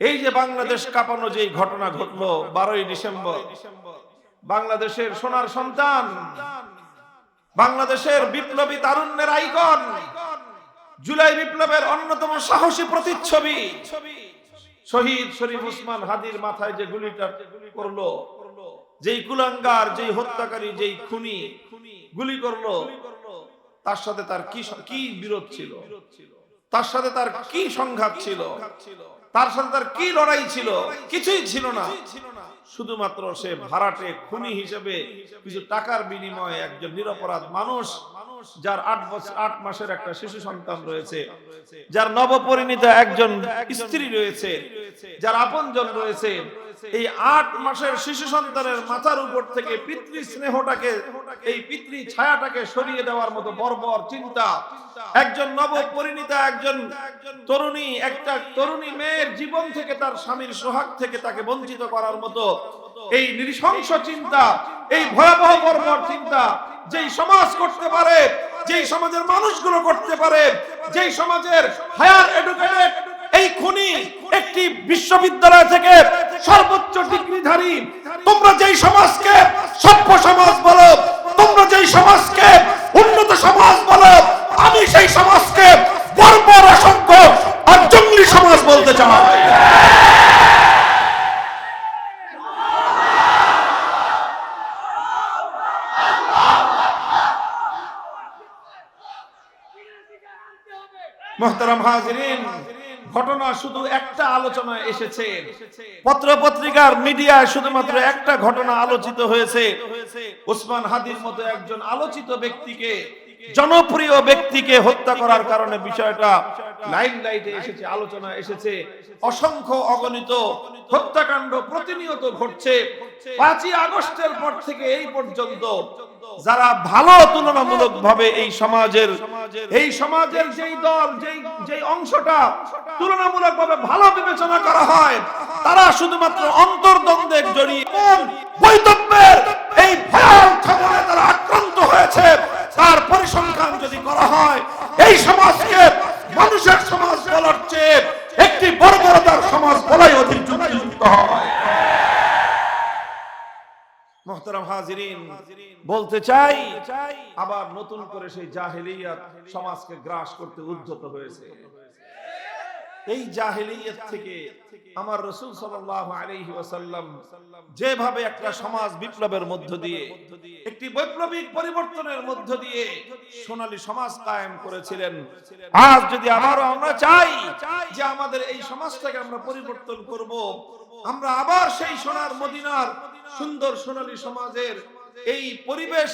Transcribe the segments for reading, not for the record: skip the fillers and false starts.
এই যে বাংলাদেশ কাঁপানো যে ঘটনা ঘটলো 12ই ডিসেম্বর, বাংলাদেশের সোনার সন্তান, বাংলাদেশের বিপ্লবী তারুণ্যের আইকন, জুলাই বিপ্লবের অন্যতম সাহসী প্রতিচ্ছবি শহীদ শরীফ ওসমান হাদির মাথায় যে গুলিটা করলো, যেই কুলাঙ্গার, যেই হত্যাকারী, যেই খুনি গুলি করলো, তার সাথে তার কি বিরোধ ছিল, তার সাথে তার কি সংঘাত ছিল, তার সাথে তার কি লড়াই ছিল? কিছুই ছিল না। শুধুমাত্র সে ভাড়াটে খুনি হিসেবে কিছু টাকার বিনিময়ে একজন নিরপরাধ মানুষ, যার 8 মাসের একটা শিশু সন্তান রয়েছে, যার নবপরিণীতা একজন স্ত্রী রয়েছে, যার আপনজন রয়েছে, এই 8 মাসের শিশু সন্তানের মাথার উপর থেকে পিতৃ স্নেহটাকে, এই পিতৃ ছায়াটাকে সরিয়ে দেওয়ার মতো বর্বর চিন্তা একজন নবপরিণীতা, একজন তরুণী, একটা তরুণী মেয়ের জীবন থেকে, তার স্বামীর সোহাগ থেকে তাকে বঞ্চিত করার মতো এই নৃশংস চিন্তা, এই ভয়াবহ বর্বর চিন্তা যেই সমাজ করতে পারে, যেই সমাজের মানুষগুলো করতে পারে, যেই সমাজের হায়ার এডুকেটেড এই খুনি একটি বিশ্ববিদ্যালয় থেকে সর্বোচ্চ ডিগ্রিধারী, তোমরা যেই সমাজকে সভ্য সমাজ বলো, তোমরা যেই সমাজকে উন্নত সমাজ বলো, আমি সেই সমাজকে বর্বর, অসংখ্য আর জঙ্গলি সমাজ বলতে চাই। মুহতারাম হাজিরিন, ঘটনা শুধু একটা আলোচনায় এসেছে, পত্র পত্রিকার মিডিয়ায় শুধুমাত্র একটা ঘটনা আলোচিত হয়েছে। ওসমান হাদির মতো একজন আলোচিত ব্যক্তিকে, জনপ্রিয় ব্যক্তিকে হত্যা করার কারণে বিষয়টা লাইমলাইটে এসেছে, আলোচনা এসেছে। অসংখ্য অগণিত হত্যাকাণ্ড প্রতিনিয়ত ঘটছে। 5ই আগস্টের পর থেকে এই পর্যন্ত যারা ভালো, তুলনামূলকভাবে এই সমাজের যেই দল, যেই অংশটা তুলনামূলকভাবে ভালো বিবেচনা করা হয়, তারা শুধুমাত্র অন্তর্দ্বন্দ্বে জড়িয়ে বৈতব্যের এই ভয়াল ছাগলে তারা আক্রান্ত হয়েছে। তার পরিসংখ্যান যদি করা হয়, এই সমাজকে মানুষের সমাজ বলার চেয়ে একটি বর্বরতার সমাজ বলাই অধিক যুক্তিযুক্ত হয়। মুহতারাম হাজিরিন, বলতে চাই, আবার নতুন করে সেই জাহেলিয়াত সমাজকে গ্রাস করতে উদ্যত হয়েছে। এই জাহেলিয়াত থেকে আমার রাসূল সাল্লাল্লাহু আলাইহি ওয়াসাল্লাম যেভাবে একটা সমাজ বিপ্লবের মধ্য দিয়ে, একটি বৈপ্লবিক পরিবর্তনের মধ্য দিয়ে সোনালী সমাজ কায়েম করেছিলেন, আজ যদি আবারও আমরা চাই যে আমাদের এই সমাজটাকে আমরা পরিবর্তন করব, আমরা আবার সেই সোনার মদিনার সুন্দর সোনালী সমাজের এই পরিবেশ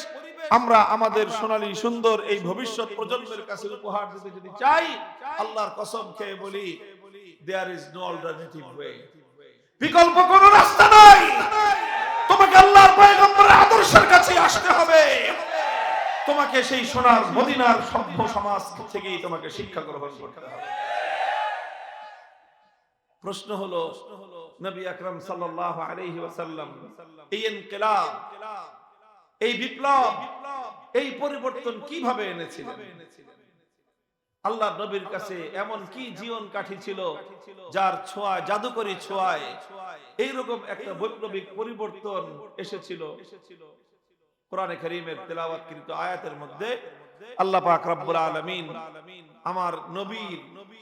আমরা আমাদের সোনালী সুন্দর এই ভবিষ্যৎ প্রজন্মের কাছে উপহার দিতে যদি চাই, আল্লাহর কসম খেয়ে বলি, there is no alternative way, বিকল্প কোনো রাস্তা নাই। তোমাকে আল্লাহর পয়গম্বরের আদর্শের কাছে আসতে হবে, তোমাকে সেই সোনার মদিনার সভ্য সমাজ থেকেই তোমাকে শিক্ষা গ্রহণ করতে হবে। প্রশ্ন হলো, নবী আকরাম সাল্লাল্লাহু আলাইহি ওয়াসাল্লাম এই ইনকিলাব, এই বিপ্লব, এই পরিবর্তন কিভাবে এনেছিলেন? আল্লাহর নবীর কাছে এমন কি জীবন কাঠি ছিল যার ছোঁয়ায়, জাদুকরী ছোঁয়ায় এইরকম একটা বৈপ্লবিক পরিবর্তন এসেছিল? কোরআনে কারীমের তেলাওয়াতকৃত আয়াতের মধ্যে আল্লাহ পাক রব্বুল আলামিন আমার নবীর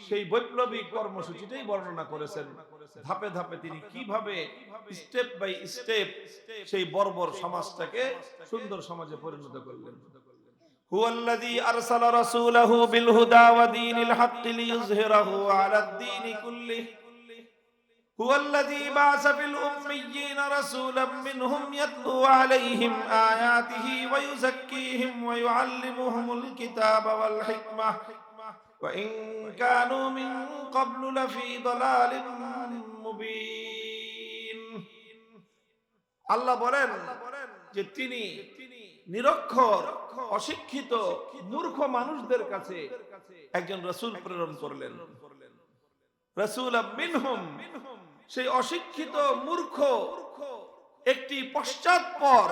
সেই বৈপ্লবিক কর্মসূচিটাই বর্ণনা করেছেন। ধাপে ধাপে তিনি কিভাবে স্টেপ বাই স্টেপ সেই বর্বর সমাজটাকে সুন্দর সমাজে পরিণত করলেন। হুয়াল্লাযী আরসালা রাসূলাহু বিল হুদা ওয়া দীনিল হাক্কি লিইয়ুযহিরাহু আলাদ দীনি কুল্লিহি হুয়াল্লাযী বা'আসা ফিল উম্মিয়্যিনা রাসূলাম মিনহুম ইয়াতলু আলাইহিম আয়াতিহি ওয়া ইউযাক্কিহিম ওয়া ইউআল্লিমুহুমুল কিতাবা ওয়াল হিকমাহ ওয়া ইন কানূ মিন ক্বাবলু লাফী দালালিন মুবিন। আল্লাহ বলেন যে তিনি নিরক্ষর, অশিক্ষিত, মূর্খ মানুষদের কাছে একজন রাসূল প্রেরণ করলেন। রাসূলাম মিনহুম, সেই অশিক্ষিত, মূর্খ, একটি পশ্চাৎপর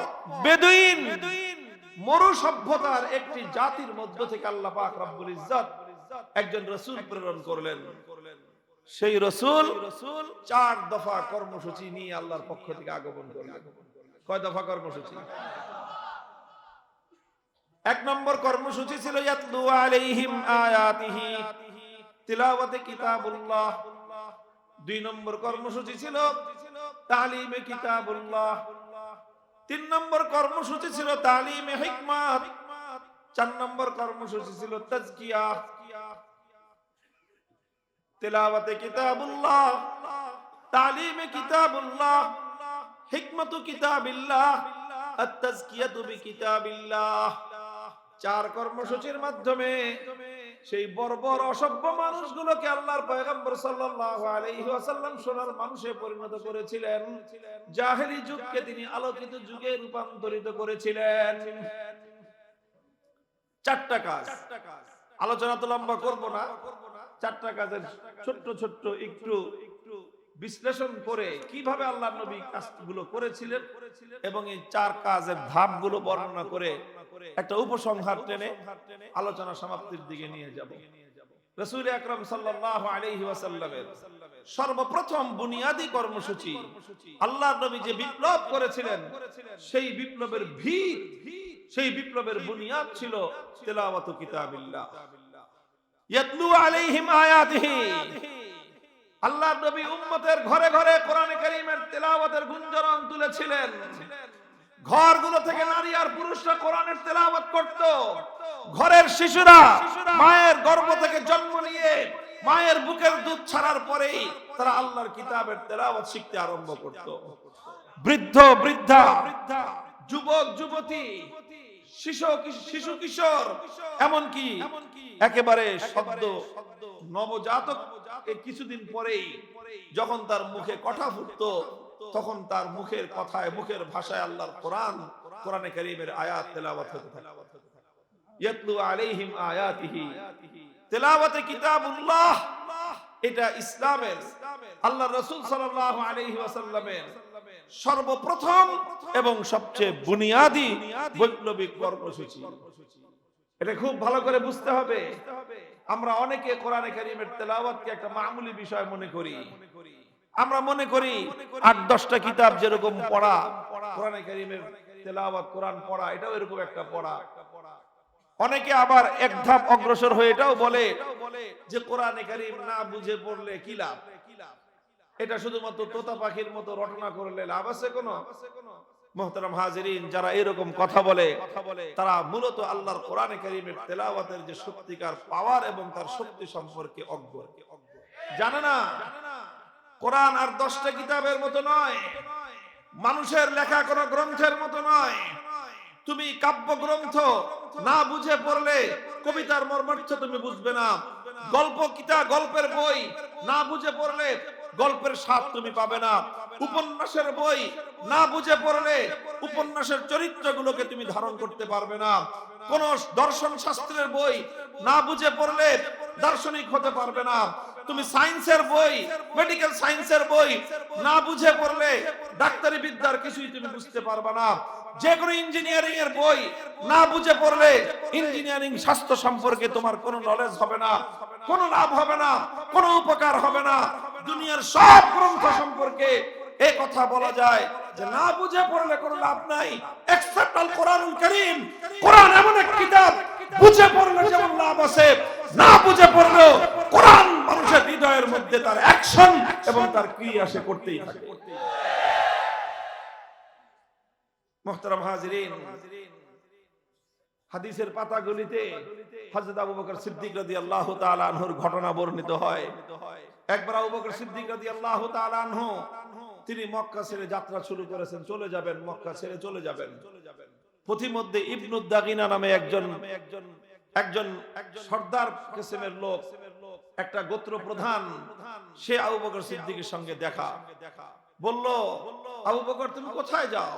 বেদুইন মরু সভ্যতার একটি জাতির মধ্য থেকে আল্লাহ পাক রব্বুল ইজ্জত একজন রাসূল প্রেরণ করলেন। সেই রাসূল 4 দফা কর্মসূচি নিয়ে আল্লাহর পক্ষ থেকে আগমন করলেন। কয় দফা কর্মসূচি? 1 নম্বর কর্মসূচি ছিল ইয়াতলু আলাইহিম আয়াতিহি, তিলাওয়াতে কিতাবুল্লাহ। 2 নম্বর কর্মসূচি ছিল তালিমে কিতাবুল্লাহ। 3 নম্বর কর্মসূচি ছিল তালিমে হিকমত। 4 নম্বর কর্মসূচি ছিল তাজকিয়া। তিলাওয়াতে কিতাবুল্লাহ, তালিমে কিতাবুল্লাহ, হিকমতু কিতাবিল্লাহ, আত-তাজকিয়াতু বিকিতাবিল্লাহ। 4 কর্মসূচির মাধ্যমে সেই বর্বর অসভ্য মানুষগুলোকে আল্লাহর পয়গম্বর সাল্লাল্লাহু আলাইহি ওয়াসাল্লাম সোনার মানুষে পরিণত করেছিলেন। জাহেলি যুগকে তিনি আলোকিত যুগে রূপান্তরিত করেছিলেন। 4টা কাজ। আলোচনা তো লম্বা করব না, 4টা কাজের ছোট্ট ছোট্ট একটু বিশ্লেষণ করে কিভাবে আল্লাহর নবী কাজগুলো করেছিলেন এবং এই 4 কাজের ধাপগুলো বর্ণনা করে একটা উপসংহার টেনে আলোচনা সমাপ্তির দিকে নিয়ে যাব। রাসূল আকরাম সাল্লাল্লাহু আলাইহি ওয়াসাল্লামের সর্বপ্রথম বুনিয়াদি কর্মসূচি, আল্লাহর নবী যে বিপ্লব করেছিলেন, সেই বিপ্লবের ভিত, সেই বিপ্লবের বুনিয়াদ ছিল তিলাওয়াতু কিতাবিল্লাহ। ইয়াতলু আলাইহিম আয়াতিহি, আল্লাহর নবী উম্মতের ঘরে ঘরে কোরআনে কারীমের তেলাওয়াতের গুঞ্জরণ তুলেছিলেন। ঘরগুলো থেকে নারী আর পুরুষরা কোরআনের তেলাওয়াত করত। ঘরের শিশুরা মায়ের গর্ভ থেকে জন্ম নিয়ে মায়ের বুকের দুধ ছাড়ার পরেই তারা আল্লাহর কিতাবের তেলাওয়াত শিখতে আরম্ভ করত। বৃদ্ধ বৃদ্ধা, যুবক যুবতী, শিশু কিশোর, এমনকি একেবারে সদ্য নবজাতক কিছুদিন পরেই যখন তার মুখে কথা ফুটতো, তখন তার মুখের কথায়, মুখের ভাষায় আল্লাহর কোরআনে কারীমের আয়াত তেলাওয়াত হতে থাকে। ইয়াতলু আলাইহিম আয়াতিহি, তেলাওয়াতে কিতাবুল্লাহ, এটা ইসলামের, আল্লাহর রাসূল সাল্লাল্লাহু আলাইহি ওয়াসাল্লামের সর্বপ্রথম এবং সবচেয়ে বুনিয়াদি বৈপ্লবিক কর্মসূচি। এটা খুব ভালো করে বুঝতে হবে। আমরা অনেকে কোরআনে কারীমের তেলাওয়াতকে একটা মামুলি বিষয় মনে করি। আমরা মনে করি 8-10টা কিতাব যেরকম পড়া, কোরআনে কারীমের তেলাওয়াত, কোরআন পড়া, এটাও এরকম একটা পড়া। অনেকে আবার এক ধাপ অগ্রসর হয়ে এটাও বলে যে কোরআনে কারীম না বুঝে পড়লে কি লাভ, এটা শুধুমাত্র তোতা পাখির মতো রটনা করলে লাভ আছে কোনো? মুহতারাম হাজিরিন, যারা এরকম কথা বলে তারা মূলত আল্লাহর কোরআনে কারীমের তেলাওয়াতের যে সত্যিকার পাওয়ার এবং তার শক্তি সম্পর্কে অজ্ঞ, জানে না। কোরআন আর 10টা কিতাবের মতো নয়, মানুষের লেখা কোনো গ্রন্থের মতো নয়। তুমি কাব্য গ্রন্থ না বুঝে পড়লে কবিতার মর্মার্থ তুমি বুঝবে না। গল্পের বই না বুঝে পড়লে গল্পের স্বাদ তুমি পাবে না। উপন্যাসের বই না বুঝে পড়লে উপন্যাসের চরিত্রগুলোকে তুমি ধারণ করতে পারবে না। কোন দর্শন শাস্ত্রের বই না বুঝে পড়লে দার্শনিক হতে পারবে না। তুমি সায়েন্সের বই, মেডিকেল সায়েন্সের বই না বুঝে পড়লে ডাক্তারি বিদ্যার কিছুই তুমি বুঝতে পারবে না। যে কোনো ইঞ্জিনিয়ারিং এর বই না বুঝে পড়লে ইঞ্জিনিয়ারিং স্বাস্থ্য সম্পর্কে তোমার কোনো নলেজ হবে না, কোনো লাভ হবে না, কোনো উপকার হবে না। দুনিয়ার সব গ্রন্থ সম্পর্কে এই কথা বলা যায় যে না বুঝে পড়লে কোনো লাভ নাই, এক্সেপ্ট আল কোরআনুল কারীম। কোরআন এমন এক কিতাব, বুঝে পড়লে যেমন লাভ আছে, না বুঝে পড়লেও কোরআন মানুষের হৃদয়ের মধ্যে তার অ্যাকশন এবং তার ক্রিয়া সে করতেই থাকে। মুহতারাম হাজিরিন, হাদিসের পাতাগুলিতে হযরত আবু বকর সিদ্দিক রাদিয়াল্লাহু তাআলা আনহুর ঘটনা বর্ণিত হয়। একবার আবু বকর সিদ্দিক রাদিয়াল্লাহু তাআলা আনহু তিনি মক্কা ছেড়ে যাত্রা শুরু করেছেন, চলে যাবেন, মক্কা ছেড়ে চলে যাবেন। পথিমধ্যে ইবনুদ দাগিনা নামে একজন সর্দার কিসমের লোক, একটা গোত্র প্রধান, সে আবু বকর সিদ্দিকের সঙ্গে দেখা, বলল, আবু বকর তুমি কোথায় যাও?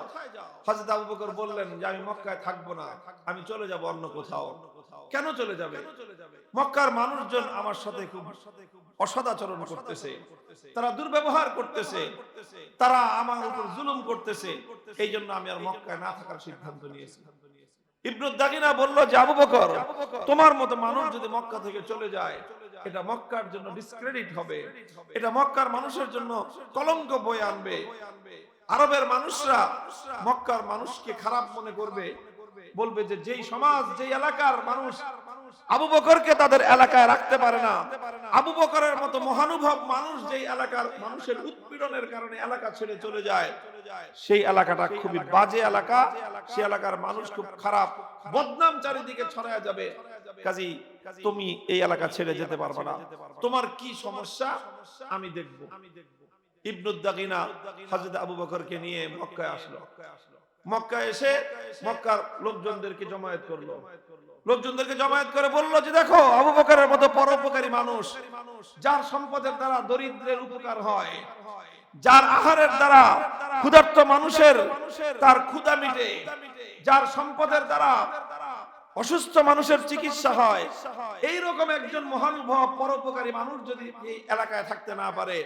হযরত আবু বকর বললেন যে আমি মক্কায় থাকবো না, আমি চলে যাব অন্য কোথাও। কেন চলে যাবে? মক্কার মানুষজন আমার সাথে খুব অসদাচরণ করতেছে, তারা দুর্ব্যবহার করতেছে, তারা আমার উপর জুলুম করতেছে, এই জন্য আমি আর মক্কায় না থাকার সিদ্ধান্ত নিয়েছি। ইবনুদ দাগিনা বলল যে আবু বকর, তোমার মতো মানুষ যদি মক্কা থেকে চলে যায় এটা মক্কার জন্য ডিসক্রেডিট হবে, এটা মক্কার মানুষের জন্য কলঙ্ক বয়ে আনবে। আরবের মানুষরা মক্কার মানুষকে খারাপ মনে করবে, বলবে যে যেই সমাজ যেই এলাকার মানুষ আবু বকরকে তাদের এলাকায় রাখতে পারে না, আবু বকরের মতো মহানুভব মানুষ যেই এলাকার মানুষের উৎপীড়নের কারণে এলাকা ছেড়ে চলে যায়, সেই এলাকাটা খুবই বাজে এলাকা, সেই এলাকার মানুষ খুব খারাপ, বদনাম চারিদিকে ছড়ায়া যাবে। কাজী তুমি এই এলাকা ছেড়ে যেতে পারবে না, তোমার কি সমস্যা আমি দেখব। ইবনুদ দাগিনা হযরত আবু বকরকে নিয়ে মক্কায় আসলো। মক্কায় এসে মক্কার লোকজনদেরকে জমায়েত করলো, লোকজনদেরকে জমায়েত করে বলল যে দেখো আবু বকরের মতো পরোপকারী মানুষ, যার সম্পদের দ্বারা দরিদ্রের উপকার হয়, যার আহারের দ্বারা ক্ষুধার্ত মানুষের তার ক্ষুধা মিটে, যার সম্পদের দ্বারা অসুস্থ মানুষের চিকিৎসা হয়, এই রকম একজন মহানুভব পরোপকারী মানুষ যদি এই এলাকায় থাকতে না পারে,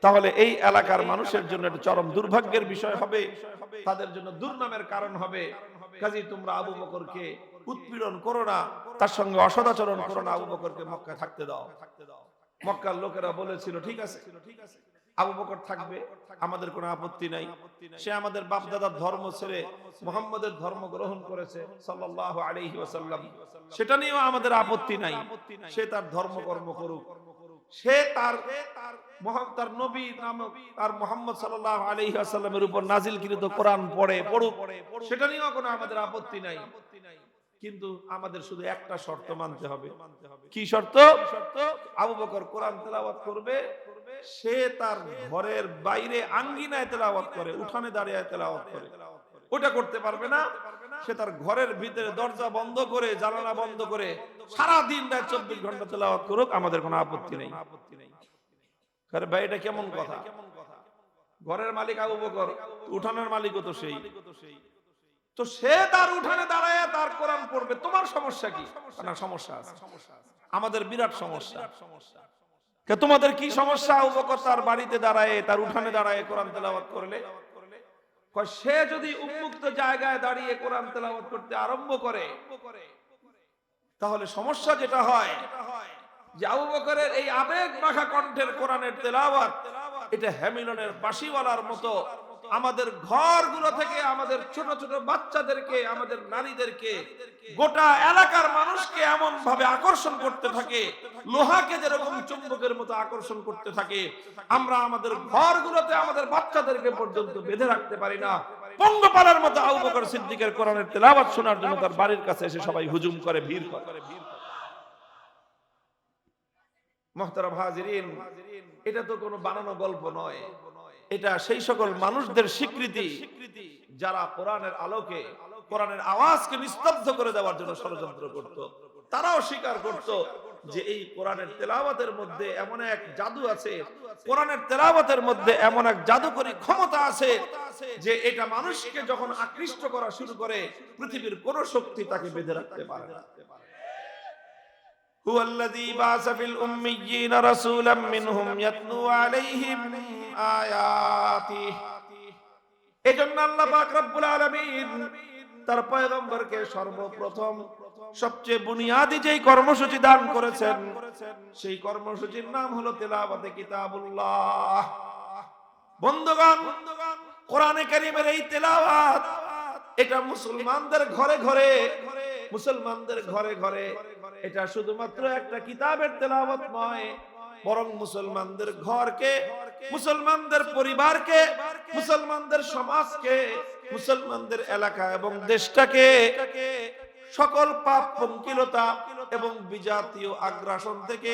তাহলে এই এলাকার মানুষের জন্য একটা চরম দুর্ভাগ্যের বিষয় হবে, তাদের জন্য দুর্নামের কারণ হবে। কাজেই তোমরা আবু বকরকে উৎপীড়ন করো না, তার সঙ্গে অসদাচরণ করো না, আবু বকরকে মক্কায় থাকতে দাও। মক্কার লোকেরা বলেছিল ঠিক আছে, আবু বকর থাকবে, আমাদের কোনো আপত্তি নাই, সে আমাদের বাপ দাদার ধর্ম ছেড়ে মুহাম্মদের ধর্ম গ্রহণ করেছে সাল্লাল্লাহু আলাইহি ওয়াসাল্লাম, সেটা নিয়েও আমাদের আপত্তি নাই, সে তার ধর্মকর্ম করুক, সে তার নবী নামক তার মুহাম্মদ সাল্লাল্লাহু আলাইহি ওয়াসাল্লামের উপর নাজিলকৃত কোরআন পড়ুক, সেটা নিয়েও কোনো আমাদের আপত্তি নাই, কিন্তু আমাদের শুধু একটা শর্ত মানতে হবে। কি শর্ত? আবু বকর কোরআন তেলাওয়াত করবে, সে তার ঘরের বাইরে আঙ্গিনায় তেলাওয়াত করে, উঠানে দাঁড়িয়ে তেলাওয়াত করে, ওটা করতে পারবে না। সে তার ঘরের ভিতরে দরজা বন্ধ করে জানালা বন্ধ করে সারা দিন রাত 24 ঘন্টা তেলাওয়াত করুক, আমাদের কোনো আপত্তি নেই। আরে ভাই এটা কেমন কথা? ঘরের মালিক আবু বকর, উঠানের মালিকও তো সেই, তো সে তার উঠানে দাঁড়ায় তার কোরআন পড়বে, তোমার সমস্যা কি? না সমস্যা আছে, আমাদের বিরাট সমস্যা। তোমাদের কি সমস্যা? আবু বকর তার বাড়িতে দাঁড়ায় তার উঠানে দাঁড়ায় কোরআন তেলাওয়াত করলে, সে যদি উন্মুক্ত জায়গায় দাঁড়িয়ে কোরআন তেলাওয়াত করতে আরম্ভ করে, তাহলে সমস্যা যেটা হয় যে আবু বকরের এই আবেগ মাখা কণ্ঠের কোরআনের তেলাওয়াত এটা হ্যামিলনের বাঁশিওয়ালার মতো আমাদের ঘরগুলো থেকে আমাদের ছোট ছোট বাচ্চাদেরকে, আমাদের নারীদেরকে, গোটা এলাকার মানুষকে এমন ভাবে আকর্ষণ করতে থাকে, লোহাকে যেরকম চুম্বকের মতো আকর্ষণ করতে থাকে, আমরা আমাদের ঘরগুলোতে আমাদের বাচ্চাদেরকে পর্যন্ত বেঁধে রাখতে পারি না। পঙ্গপালের মতো আবু বকর সিদ্দিকের কোরআনের তেলাওয়াত শোনার জন্য তার বাড়ির কাছে এসে সবাই হুজুম করে, ভিড় করে। মুহতারাম হাজিরিন, এটা তো কোনো বানানো গল্প নয়, এটা সেই সকল মানুষদের স্বীকৃতি যারা কোরআনের আলোকে কোরআনের আওয়াজকে নিস্তব্ধ করে দেওয়ার জন্য ষড়যন্ত্র করত। তারাও স্বীকার করত যে এই কোরআনের তেলাওয়াতের মধ্যে এমন এক জাদু আছে, কোরআনের তেলাওয়াতের মধ্যে এমন এক জাদুকরী ক্ষমতা আছে যে এটা মানুষকে যখন আকৃষ্ট করা শুরু করে, পৃথিবীর কোন শক্তি তাকে বেঁধে রাখতে পারে না। هو الذي بعث في الأميين رسولا منهم يتلو عليهم آياته। এজন্য আল্লাহ পাক রব্বুল আলামিন তার পয়গম্বরকে সর্বপ্রথম সবচেয়ে বুনিয়াদি যেই কর্মসূচি দান করেছেন, সেই কর্মসূচির নাম হলো তেলাওয়াতে কিতাবুল্লাহ। বন্ধুগণ, কোরআনে কারীমের এই তেলাওয়াত এটা মুসলমানদের ঘরে ঘরে, মুসলমানদের ঘরে ঘরে এটা শুধুমাত্র একটা কিতাবের তেলাওয়াত নয়, বরং মুসলমানদের ঘরকে, মুসলমানদের পরিবারকে, মুসলমানদের সমাজকে, মুসলমানদের এলাকা এবং দেশটাকে সকল পাপ পঙ্কিলতা এবং বিজাতীয় আগ্রাসন থেকে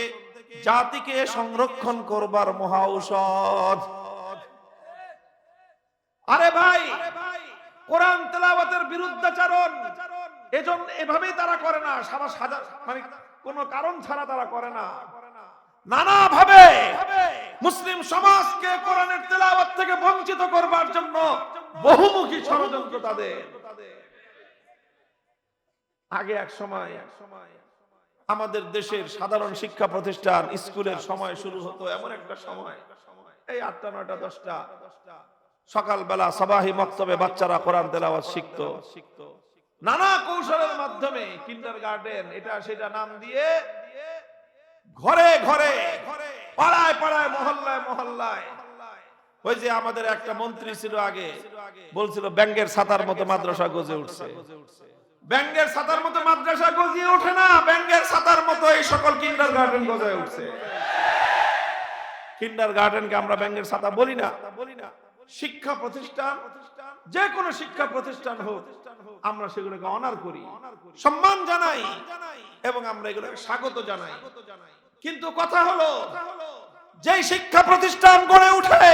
জাতিকে সংরক্ষণ করবার মহা ঔষধ। আরে ভাই, কোরআন তেলাওয়াতের বিরুদ্ধাচরণ এজন্য এভাবেই তারা করে না, মানে কোন কারণ ছাড়া তারা করে না, নানা ভাবে মুসলিম সমাজকে কোরআনের তেলাওয়াত থেকে বঞ্চিত করবার জন্য বহুমুখী ষড়যন্ত্র তাদের। আগে এক সময় আমাদের দেশের সাধারণ শিক্ষা প্রতিষ্ঠান, স্কুলের সময় শুরু হতো এমন একটা সময়, এই 8টা 9টা 10টা সকালবেলা সাবাহি মক্তবে বাচ্চারা কোরআন তেলাওয়াত শিখতো, নানা কৌশলের মাধ্যমে কিন্ডারগার্টেন এটা সেটা নাম দিয়ে ঘরে ঘরে, পাড়ায় পাড়ায়, মহল্লায় মহল্লায়। ওই যে আমাদের একটা মন্ত্রী ছিল আগে, বলছিল ব্যাঙ্গের ছাতার মতো মাদ্রাসা গজে উঠছে। ব্যাঙ্গের ছাতার মতো মাদ্রাসা গজিয়ে ওঠে না, ব্যাঙ্গের ছাতার মতো এই সকল কিন্ডারগার্টেন গজে উঠছে। কিন্ডারগার্টেনকে আমরা ব্যাঙ্গের ছাতা বলি না। শিক্ষা প্রতিষ্ঠান, যে কোনো শিক্ষা প্রতিষ্ঠান হোক, আমরা সেগুলোকে অনার করি, সম্মান জানাই এবং আমরা এগুলোকে স্বাগত জানাই। কিন্তু কথা হলো, যেই শিক্ষা প্রতিষ্ঠান গড়ে উঠে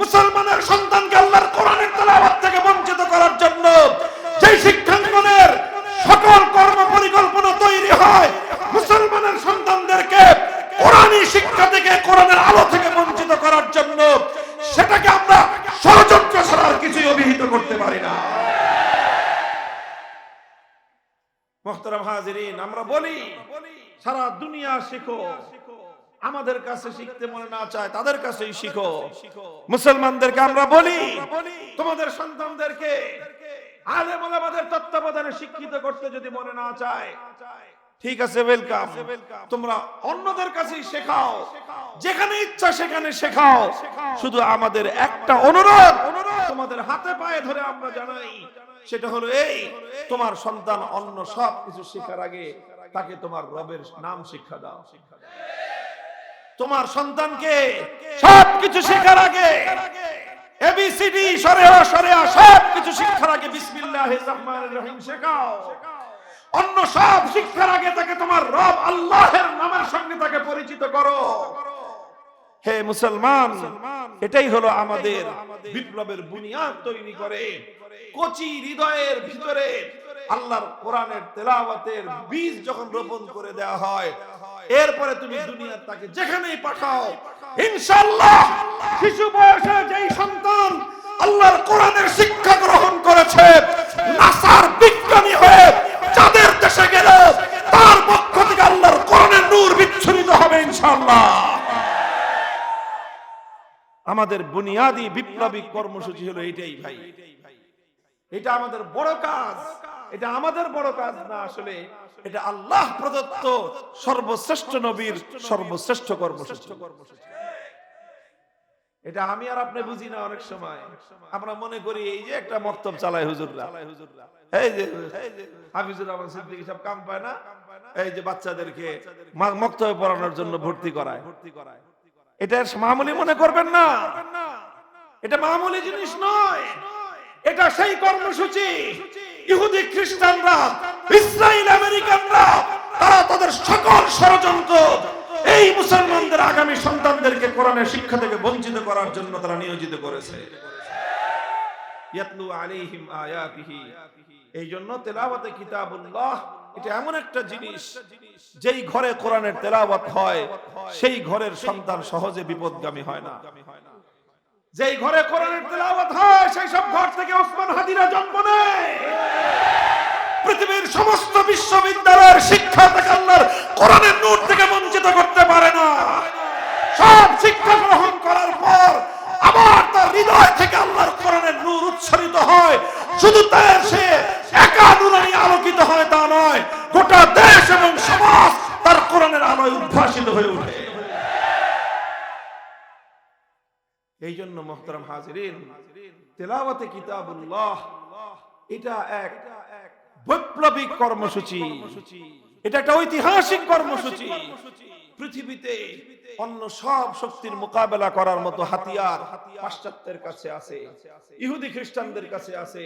মুসলমানের সন্তানকে আল্লাহর কোরআনের তেলাওয়াত থেকে বঞ্চিত করার জন্য, যেই শিক্ষাঙ্গনের সকল কর্ম পরিকল্পনা তৈরি হয় মুসলমানের সন্তানদেরকে কোরআনী শিক্ষা থেকে, কোরআনের আলো থেকে বঞ্চিত করার জন্য, সেটাকে আমরা ষড়যন্ত্র ছাড়া আর কিছুই অভিহিত করতে পারি না। মুহতারাম হাজিরিন, আমরা বলি সারা দুনিয়া শিখো, আমাদের কাছে শিখতে মনে না চায় তাদের কাছেই শিখো। মুসলমানদেরকে আমরা বলি তোমাদের সন্তানদেরকে আলেম ওলামাদের তত্ত্বাবধানে শিক্ষিত করতে যদি মনে না চায়, ঠিক আছে, ওয়েলকাম, তোমরা অন্যদের কাছেই শেখাও, যেখানে ইচ্ছা সেখানে শেখাও। শুধু আমাদের একটা অনুরোধ তোমাদের হাতে পায়ে ধরে আমরা জানাই, সেটা হলো এই, তোমার সন্তান অন্য সব কিছু শেখার আগে তাকে তোমার রবের নাম শিক্ষা দাও। তোমার সন্তানকে সব কিছু শেখার আগে, এবিসিডি সরেয়া সরেয়া সব কিছু শিক্ষার আগে বিসমিল্লাহির রহমানির রহিম শেখাও। অন্য সব শিক্ষার আগে তাকে তোমার রব আল্লাহর নামের সঙ্গে তাকে পরিচিত করো। হে মুসলমান, এটাই হলো আমাদের বিপ্লবের বুনিয়াদ তৈরি করে। কচি হৃদয়ের ভিতরে আল্লাহর কোরআনের তেলাওয়াতের বীজ যখন রোপণ করে দেওয়া হয়, এরপরে তুমি দুনিয়ার তাকে যেখানেই পাঠাও, ইনশাআল্লাহ শিশু বয়সে যেই সন্তান আল্লাহর কোরআনের শিক্ষা গ্রহণ করেছে, নাসার বিজ্ঞানী হয়ে যাদের দেশে গেল, তার পক্ষ থেকে আল্লাহর কোরআনের নূর বিচ্ছুরিত হবে ইনশাআল্লাহ। আমাদের বুনিয়াদি বিপ্লবী কর্মসূচি হলো এটাই ভাই। এটা আমাদের বড় কাজ, এটা আমাদের বড় কাজ না, আসলে এটা আল্লাহ প্রদত্ত সর্বশ্রেষ্ঠ নবীর সর্বশ্রেষ্ঠ কর্মসূচি। এটা আমি আর আপনি বুঝি না। অনেক সময় আমরা মনে করি এই যে একটা মক্তব চালায় হুজুররা, এই যে হাফিজুর রহমান সিদ্দিকী সব কাম পায় না, এই যে বাচ্চাদেরকে মক্তবে পড়ানোর জন্য ভর্তি করায়, এটা মামুলি মনে করবেন না। এটা মামুলি জিনিস নয়, এটা সেই কর্মসূচি ইহুদি খ্রিস্টানরা, ইসরায়েল আমেরিকানরা, তারা তাদের সকল ষড়যন্ত্র এই মুসলমানদের আগামী সন্তানদেরকে কোরআনের শিক্ষা থেকে বঞ্চিত করার জন্য তারা নিয়োজিত করেছে। ইয়াতলু আলাইহিম আয়াতিহি, এই জন্য তেলাওয়াতে কিতাবুল্লাহ এটা এমন একটা জিনিস, যেই ঘরে কোরআনের তেলাওয়াত হয় সেই ঘরের সন্তান সহজে বিপদগামী হয় না। যেই ঘরে কোরআনের তেলাওয়াত হয় সেই সব ঘর থেকে ওসমান হাদিরা জন্ম নেয়। পৃথিবীর সমস্ত বিশ্ববিদ্যালয়ের শিক্ষা থেকে আল্লাহর কোরআনের নূর থেকে বঞ্চিত করতে পারে না। সব শিক্ষা গ্রহণ করার পর আবার তার হৃদয় থেকে আল্লাহর কোরআনের নূর উচ্ছ্বরিত হয়। শুধু তাই সে একা নূরানি আলোকিত হয় তা নয়, গোটা দেশ এবং সমাজ তার কোরআনের আলোয় উদ্ভাসিত হয়ে ওঠে। এই জন্য মুহতারাম হাজিরিন, তেলাওয়াতে কিতাবুল্লাহ এটা এক বৈপ্লবিক কর্মসূচি, এটা একটা ঐতিহাসিক কর্মসূচি। পৃথিবীতে অন্য সব শক্তির মোকাবেলা করার মতো হাতিয়ার পাশ্চাত্যের কাছে আছে, ইহুদি খ্রিস্টানদের কাছে আছে,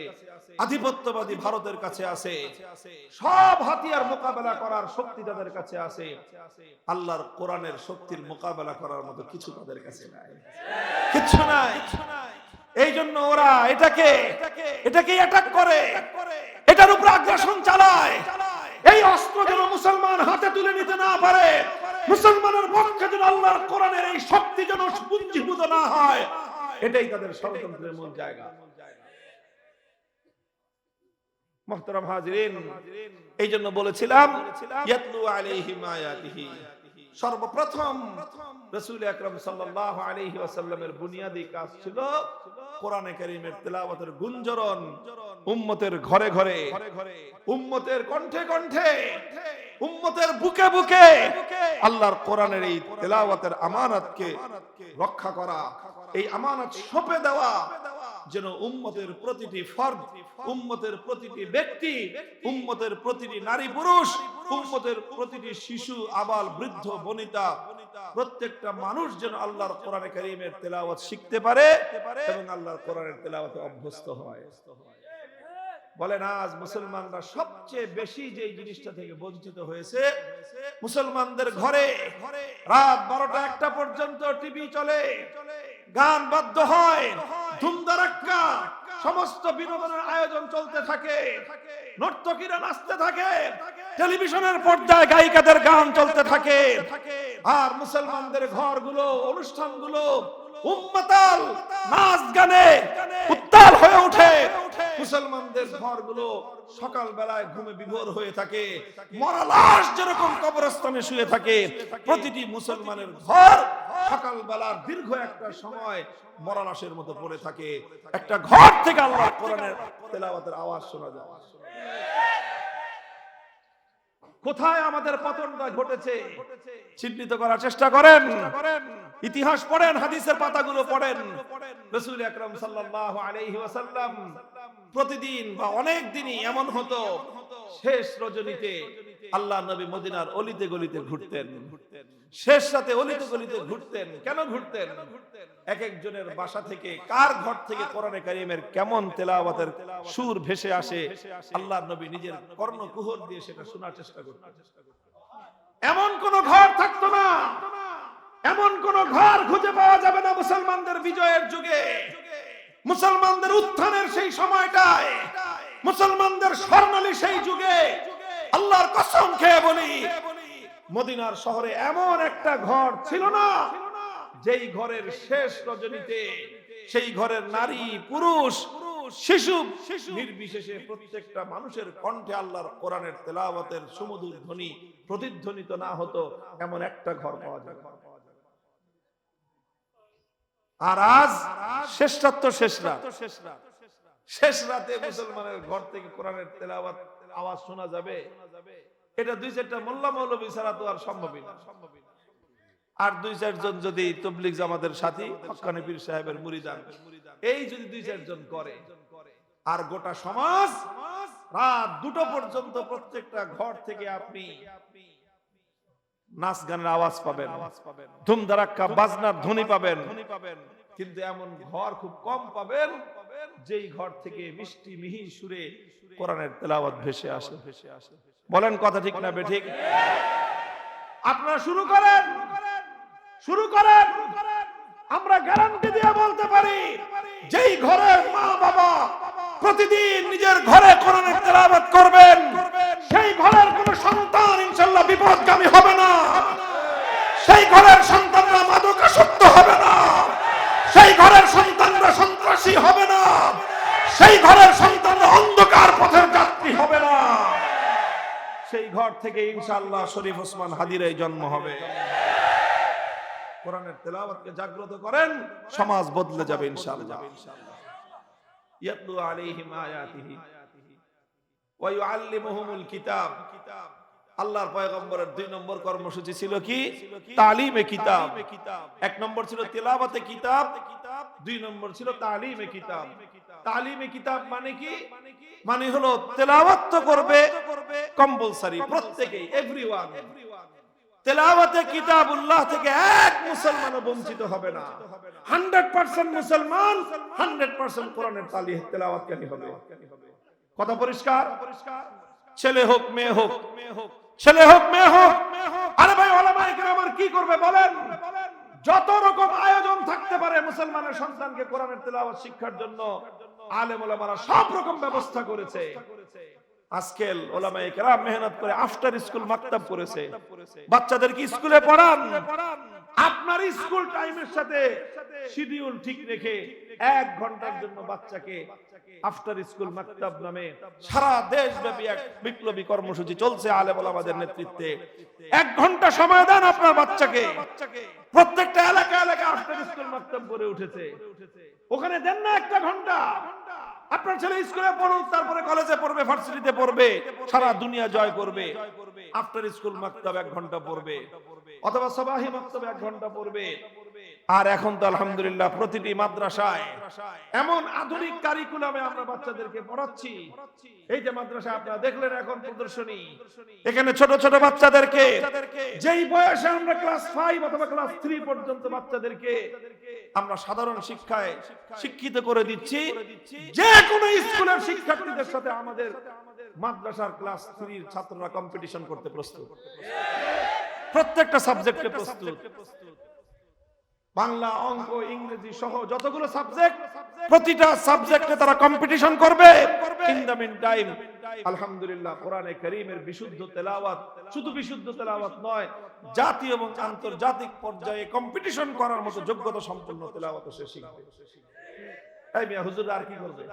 আধিপত্যবাদী ভারতের কাছে আছে। সব হাতিয়ার মোকাবেলা করার শক্তি তাদের কাছে আছে, আল্লাহর কোরআনের শক্তির মোকাবেলা করার মতো কিছু তাদের কাছে নাই, কিছু নাই। এই জন্য ওরা এটাকে অ্যাটাক করে, এটার উপর আগ্রাসন চালায়। এই অস্ত্র যেন মুসলমান হাতে তুলে নিতে না পারে, মুসলমানের পক্ষে যেন আল্লাহর কোরআনের এই শক্তি যেন পুঞ্জীভূত না হয়, এটাই তাদের ষড়যন্ত্রের মূল জায়গা। মুহতারাম হাজিরিন, এই জন্য বলেছিলাম ইয়াতলু আলাইহিম আয়াতিহি, সর্বপ্রথম রাসূল আকরাম সাল্লাল্লাহু আলাইহি ওয়াসাল্লামের বুনিয়াদি কাজ ছিল কোরআনে কারীমের তেলাওয়াতের গুঞ্জরণ উম্মতের ঘরে ঘরে, উম্মতের কণ্ঠে কণ্ঠে উম্মতের বুকে বুকে আল্লাহর কোরআনের এই তেলাওয়াতের আমানতকে রক্ষা করা, এই আমানত সঁপে দেওয়া, যেন উম্মতের প্রতিটি ফরদ, উম্মতের প্রতিটি ব্যক্তি, উম্মতের প্রতিটি নারী পুরুষ, উম্মতের প্রতিটি শিশু আবাল বৃদ্ধ বনিতা প্রত্যেকটা মানুষ যেন আল্লাহর কোরআনে কারীমের তেলাওয়াত শিখতে পারে এবং আল্লাহর কোরআনের তেলাওয়াতে অভ্যস্ত হয়। বলেন আজ মুসলমানরা সবচেয়ে বেশি যে জিনিসটা থেকে বঞ্চিত হয়েছে, মুসলমানদের ঘরে রাত 12টা 1টা পর্যন্ত টিভি চলে, গান বাদ্য হয়, ধুমধারাক্কা সমস্ত বিনোদনের আয়োজন চলতে থাকে, নর্তকীরা নাচতে থাকে, টেলিভিশনের পর্দায় গায়িকাদের গান চলতে থাকে, আর মুসলমানদের ঘরগুলো অনুষ্ঠানগুলো উম্মাতাল নাচ গানে উত্তাল হয়ে ওঠে। মুসলমানদের ঘরগুলো সকাল বেলায় ঘুমে বিভোর হয়ে থাকে, মরা লাশ যেরকম কবরস্থানে শুয়ে থাকে, প্রতিটি মুসলমানের ঘর সকাল বেলার দীর্ঘ একটা সময় মরা লাশের মতো পড়ে থাকে। একটা ঘর থেকে আল্লাহর কোরআনের তেলাওয়াতের আওয়াজ শোনা যায়। কোথায় আমাদের পতনটা ঘটেছে চিহ্নিত করার চেষ্টা করেন, ইতিহাস পড়েন, হাদিসের পাতাগুলো পড়েন। রাসূল আকরাম সাল্লাল্লাহু আলাইহি ওয়াসাল্লাম প্রতিদিন বা অনেক দিনই এমন হতো, শেষ রজনীতে আল্লাহ নবী মদিনার অলিতে গলিতে ঘুরতেন, শেষ রাতে অলিতে গলিতে ঘুরতেন। কেন ঘুরতেন? এক একজনের বাসা থেকে, কার ঘর থেকে কোরআনে কারীমের কেমন তেলাওয়াতের সুর ভেসে আসে, আল্লাহর নবী নিজের কর্ণকুহর দিয়ে সেটা শোনার চেষ্টা করতেন। এমন কোন ঘর থাকতো না, এমন কোন ঘর খুঁজে পাওয়া যাবে না মুসলমানদের বিজয়ের যুগে, মুসলমানদের উত্থানের সেই সময়টায়, মুসলমানদের স্বর্ণালী সেই যুগে। আল্লাহর কসম খেয়ে বলি, মদিনার শহরে এমন একটা ঘর ছিল না যেই ঘরের শেষ রজনীতে সেই ঘরের নারী পুরুষ শিশু নির্বিশেষে প্রত্যেকটা মানুষের কণ্ঠে আল্লাহর কোরআনের তেলাওয়াতের সুমধুর ধ্বনি প্রতিধ্বনিত না হতো, এমন একটা ঘর পাওয়া যায়। আর আজ শেষ রাত তো শেষ রাত, শেষ রাতে মুসলমানের ঘর থেকে কোরআনের তেলাওয়াত আওয়াজ শোনা যাবে, এটা 2-4টা মোল্লা মৌলবী ছাড়া তো আর সম্ভবই না। আর 2-4 জন যদি তবলিগ জামাতের সাথী হক্কানি পীর সাহেবের মুরিদান, এই যদি 2-4 জন করে, আর গোটা সমাজ রাত 2টো পর্যন্ত প্রত্যেকটা ঘর থেকে আপনি নাচ গানের আওয়াজ পাবেন, ধুমধারাক্কা বাজনার ধ্বনি পাবেন। কিন্তু এমন ঘর খুব কম পাবেন যেই ঘর থেকে মিষ্টি মিহি সুরে কোরআনের তেলাওয়াত ভেসে আসে। বলেন কথা ঠিক না বেঠিক? আপনারা শুরু করেন, শুরু করেন। আমরা গ্যারান্টি দিয়ে বলতে পারি, যেই ঘরের মা বাবা প্রতিদিন নিজের ঘরে কোরআনের তেলাওয়াত করবেন, সেই ঘরের কোন সন্তান ইনশাআল্লাহ বিপদগামী হবে না, সেই ঘরের সন্তানরা মাদকাসক্ত হবে না, সেই ঘরের সন্তানরা সন্ত্রাসী হবে না, সেই ঘরের সন্তানরা অন্ধকার পথের যাত্রী হবে না। সেই ঘর থেকে ইনশাআল্লাহ শরীফ ওসমান হাদির এই জন্ম হবে। কোরআনের তেলাওয়াতকে জাগ্রত করেন, সমাজ বদলে যাবে ইনশাআল্লাহ। ইয়াতলু আলাইহিম আয়াতিহি ওয়া ইউআল্লিমুহুমুল কিতাব। আল্লাহর পয়গম্বরের 2 নম্বর কর্মসূচি ছিল কি? তালিমে কিতাব। 1 নম্বর ছিল তেলাওয়াতে কিতাব, 2 নম্বর ছিল তালিমে কিতাব। তালিমে কিতাব মানে কি? মানে হলো তেলাওয়াত তো করবে কম্পালসরি, প্রত্যেকেই, এভরিওয়ান। তেলাওয়াতে কিতাবুল্লাহ থেকে এক মুসলমানও বঞ্চিত হবে না। 100% মুসলমান 100% কোরআনের তেলাওয়াতকারী হবে। কথা পরিষ্কার? ছেলে হোক মেয়ে হোক, ছেলে হোক মেয়ে হোক। আরে ভাই ওলামায়ে কেরাম কি করবে বলেন? যত রকম আয়োজন থাকতে পারে মুসলমানের সন্তানকে কোরআনের তেলাওয়াত শিক্ষার জন্য আলেম ওলামারা সব রকম ব্যবস্থা করেছে। আজকাল ওলামায়ে কেরাম মেহনত করে আফটার স্কুল মাকতাব করেছে, বাচ্চাদেরকে স্কুলে পড়ান। আপনার স্কুল টাইমের সাথে শিডিউল ঠিক রেখে 1 ঘন্টার জন্য বাচ্চাকে আফটার স্কুল মাকতাব নামে সারা দেশব্যাপী এক বিপ্লবী কর্মসূচি চলছে আলেম ওলামাদের নেতৃত্বে। 1 ঘন্টা সময় দেন আপনার বাচ্চাকে। প্রত্যেকটা এলাকা এলাকা আফটার স্কুল মাকতাব গড়ে উঠেছে, ওখানে দেন না 1 ঘন্টা। আপনার ছেলে স্কুলে পড়ুক, তারপরে কলেজে পড়বে, ভার্সিটিতে পড়বে, সারা দুনিয়া জয় করবে। আফটার স্কুল মাকতাব 1 ঘন্টা পড়বে, অথবা সবাহি মাকতাব 1 ঘন্টা পড়বে। আর এখন তো আলহামদুলিল্লাহ প্রতিটি মাদ্রাসায় এমন আধুনিক কারিকুলামে আমরা বাচ্চাদেরকে পড়াচ্ছি। এই যে মাদ্রাসা আপনারা দেখলেন এখন প্রদর্শনী, এখানে ছোট ছোট বাচ্চাদেরকে যেই বয়সে আমরা ক্লাস 5 অথবা ক্লাস 3 পর্যন্ত বাচ্চাদেরকে আমরা সাধারণ শিক্ষায় শিক্ষিত করে দিচ্ছি, যে কোনো স্কুলের শিক্ষার্থীদের সাথে আমাদের মাদ্রাসার ক্লাস 3 ছাত্ররা কম্পিটিশন করতে প্রস্তুত, প্রত্যেকটা সাবজেক্টে প্রস্তুত। বাংলা, অঙ্ক, ইংরেজি সহ যতগুলো সাবজেক্ট, প্রতিটা সাবজেক্টে তারা কম্পিটিশন করবে। ইন দ্য মিন টাইম আলহামদুলিল্লাহ কোরআনে কারীমের বিশুদ্ধ তেলাওয়াত, শুধু বিশুদ্ধ তেলাওয়াত নয়, জাতীয় এবং আন্তর্জাতিক পর্যায়ে কম্পিটিশন করার মতো যোগ্যতা সম্পন্ন তেলাওয়াত সে শিখবে। এই মিয়া হুজুররা আর কি করবে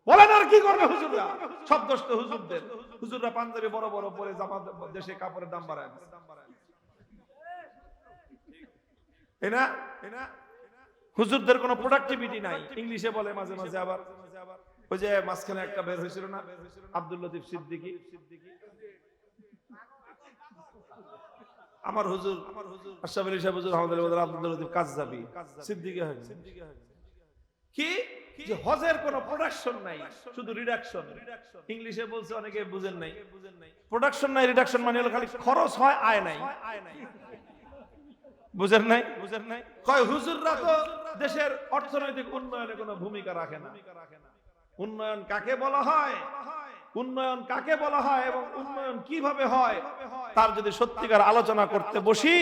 বলেন, আর কি করবে হুজুররা? সব দোষ তো হুজুরদের। হুজুররা পাঞ্জাবি বড় বড় পরে জামাত দেশে কাপড়ের দাম বাড়ায় না, হুজুরদের কোনো প্রোডাক্টিভিটি নাই। ইংলিশে বলে মাঝে মাঝে, আবার ওই যে মাঝখানে একটা বের হয়েছিল না, আব্দুল লতিফ সিদ্দিকী, আমার হুজুর আশরাফ আলী সাহেব হুজুর আমাদের আব্দুল লতিফ কাযযাবী সিদ্দিকী হয় কি, যে হজের কোনো প্রোডাকশন নাই, শুধু রিডাকশন। ইংলিশে বলছে, অনেকে বুঝেন নাই, প্রোডাকশন নাই, রিডাকশন মানে হলো খালি খরচ হয়, আয় নাই। বুঝেন নাই? কয় হুজুররা তো দেশের অর্থনৈতিক উন্নয়নে কোনো ভূমিকা রাখে না। উন্নয়ন কাকে বলা হয়, উন্নয়ন কাকে বলা হয় এবং উন্নয়ন কিভাবে হয়, তার যদি সত্যিকার আলোচনা করতে বসি,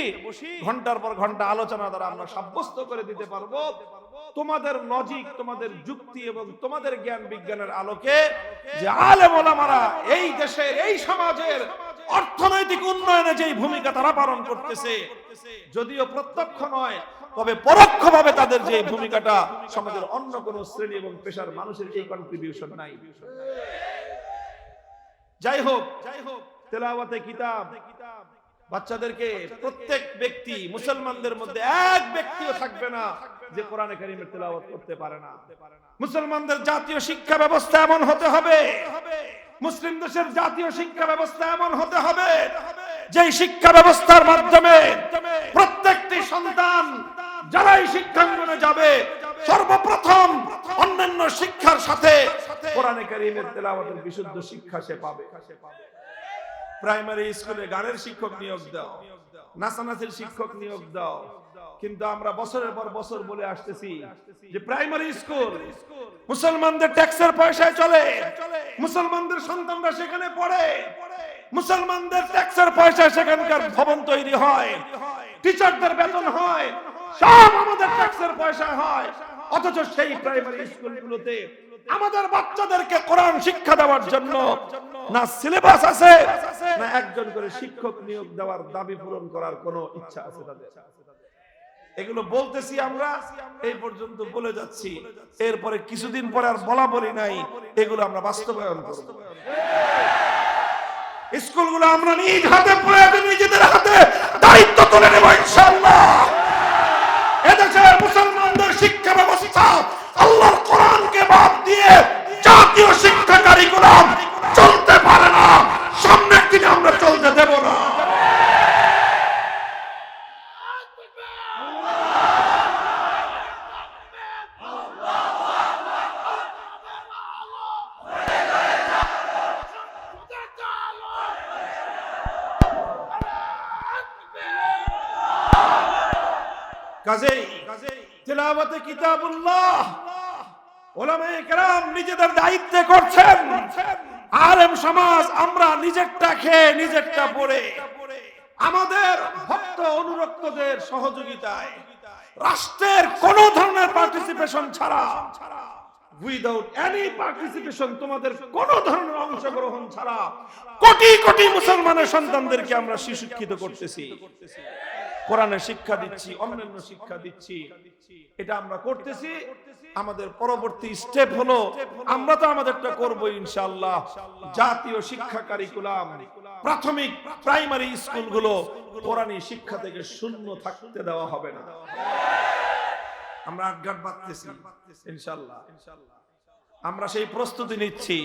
ঘন্টার পর ঘন্টা আলোচনা দ্বারা আমরা সাব্যস্ত করে দিতে পারবো তোমাদের লজিক, তোমাদের যুক্তি এবং তোমাদের জ্ঞান বিজ্ঞানের আলোকে যে আলেম ওলামারা এই দেশের, এই সমাজের অর্থনৈতিক উন্নয়নে যেই ভূমিকা তারা পালন করতেছে, যদিও প্রত্যক্ষ নয় তবে পরোক্ষভাবে তাদের যে ভূমিকাটা সমাজের অন্য কোন শ্রেণী এবং পেশার মানুষের এই কন্ট্রিবিউশন নাই। যাই হোক, তেলাওয়াতে কিতাব বাচ্চাদেরকে, প্রত্যেক ব্যক্তি, মুসলমানদের মধ্যে এক ব্যক্তিও থাকবে না যে কোরআনে কারীমের তেলাওয়াত করতে পারে না। মুসলমানদের জাতীয় শিক্ষা ব্যবস্থা এমন হতে হবে, মুসলিম দেশের জাতীয় শিক্ষা ব্যবস্থা এমন হতে হবে যেই শিক্ষা ব্যবস্থার মাধ্যমে প্রত্যেকটি সন্তান যারাই শিক্ষাঙ্গনে যাবে সর্বপ্রথম অন্যান্য শিক্ষার সাথে কোরআনে কারীমের তেলাওয়াতের বিশুদ্ধ শিক্ষা সে পাবে। প্রাইমারি স্কুলে গানের শিক্ষক নিয়োগ দাও, নাচানাচির শিক্ষক নিয়োগ দাও, কিন্তু আমরা বছরের পর বছর বলে আসতেছি যে প্রাইমারি স্কুল মুসলমানদের ট্যাক্সের পয়সায় চলে, মুসলমানদের সন্তানরা সেখানে পড়ে, মুসলমানদের ট্যাক্সের পয়সায় সেখানকার ভবন তৈরি হয়, টিচারদের বেতন হয়, সব আমাদের ট্যাক্সের পয়সায় হয়। অথচ সেই প্রাইমারি স্কুলগুলোতে আমাদের বাচ্চাদেরকে কোরআন শিক্ষা দেওয়ার জন্য না সিলেবাস আছে, না একজন করে শিক্ষক নিয়োগ দেওয়ার দাবি পূরণ করার কোনো ইচ্ছা আছে তাদের। এগুলো বলতেছি আমরা, এই পর্যন্ত বলে যাচ্ছি, এরপরে কিছুদিন পরে আর বলা বলি নাই, এগুলো আমরা বাস্তবায়ন করব। স্কুলগুলো আমরা নিজ হাতে প্রয়োজন, নিজেদের হাতে দায়িত্ব তুলে নেব ইনশাআল্লাহ। এদেশের মুসলমানদের শিক্ষা ব্যবস্থা আল্লাহর কোরআনকে বাদ দিয়ে জাতীয় শিক্ষা কারিকুলাম চলতে পারে না, সামনের দিকে আমরা চলতে দেব না। কাজেই তিলাওয়াতে কিতাবুল্লাহ উলামায়ে কেরাম নিজেদের দায়িত্বে করছেন, আলেম সমাজ আমরা নিজেরটা খেয়ে নিজেরটা পড়ে আমাদের ভক্ত অনুরক্তদের সহযোগিতায় রাষ্ট্রের কোন ধরনের পার্টিসিপেশন ছাড়া, উইদাউট এনি পার্টিসিপেশন, তোমাদের কোন ধরনের অংশগ্রহণ ছাড়া কোটি কোটি মুসলমানের সন্তানদেরকে আমরা শিক্ষিত করতেছি, কোরআনের শিক্ষা দিচ্ছি, অন্যান্য শিক্ষা দিচ্ছি। এটা আমরা করতেছি। আমাদের পরবর্তী স্টেপ হলো আমরা তো আমাদেরটা করব ইনশাআল্লাহ। জাতীয় শিক্ষা কারিকুলাম, প্রাথমিক প্রাইমারি স্কুলগুলো কোরআনী শিক্ষা থেকে শূন্য থাকতে দেওয়া হবে না। আমরা আটঘাট বাঁধতেছি ইনশাআল্লাহ। আমরা সেই প্রস্তুতি নিচ্ছি।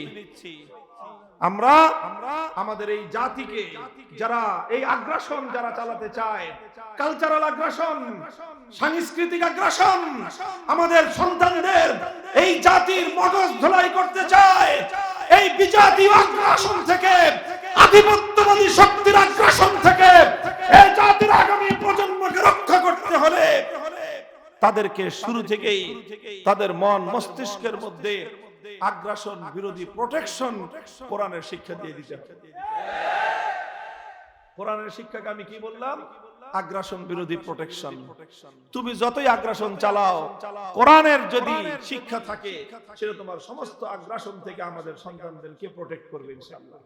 আমরা আমাদের এই জাতিকে যারা এই আগ্রাসন যারা চালাতে চায়, কালচারাল আগ্রাসন, সাংস্কৃতিক আগ্রাসন, আমাদের সন্তানদের এই জাতির মগজ ধোলাই করতে চায়, এই বিজাতীয় আগ্রাসন থেকে, আধিপত্যবাদী শক্তির আগ্রাসন থেকে এই জাতির আগামী প্রজন্মকে রক্ষা করতে হলে তাদেরকে শুরু থেকেই তাদের মন মস্তিষ্কের মধ্যে আগ্রাসন বিরোধী প্রোটেকশন কোরআনের শিক্ষা দিয়ে দিতে হবে। কোরআনের শিক্ষাকে আমি কি বললাম? আগ্রাসন বিরোধী প্রোটেকশন। তুমি যতই আগ্রাসন চালাও, কোরআনের যদি শিক্ষা থাকে সেটা তোমার সমস্ত আগ্রাসন থেকে আমাদের সন্তানদেরকে প্রোটেক্ট করবে ইনশাআল্লাহ।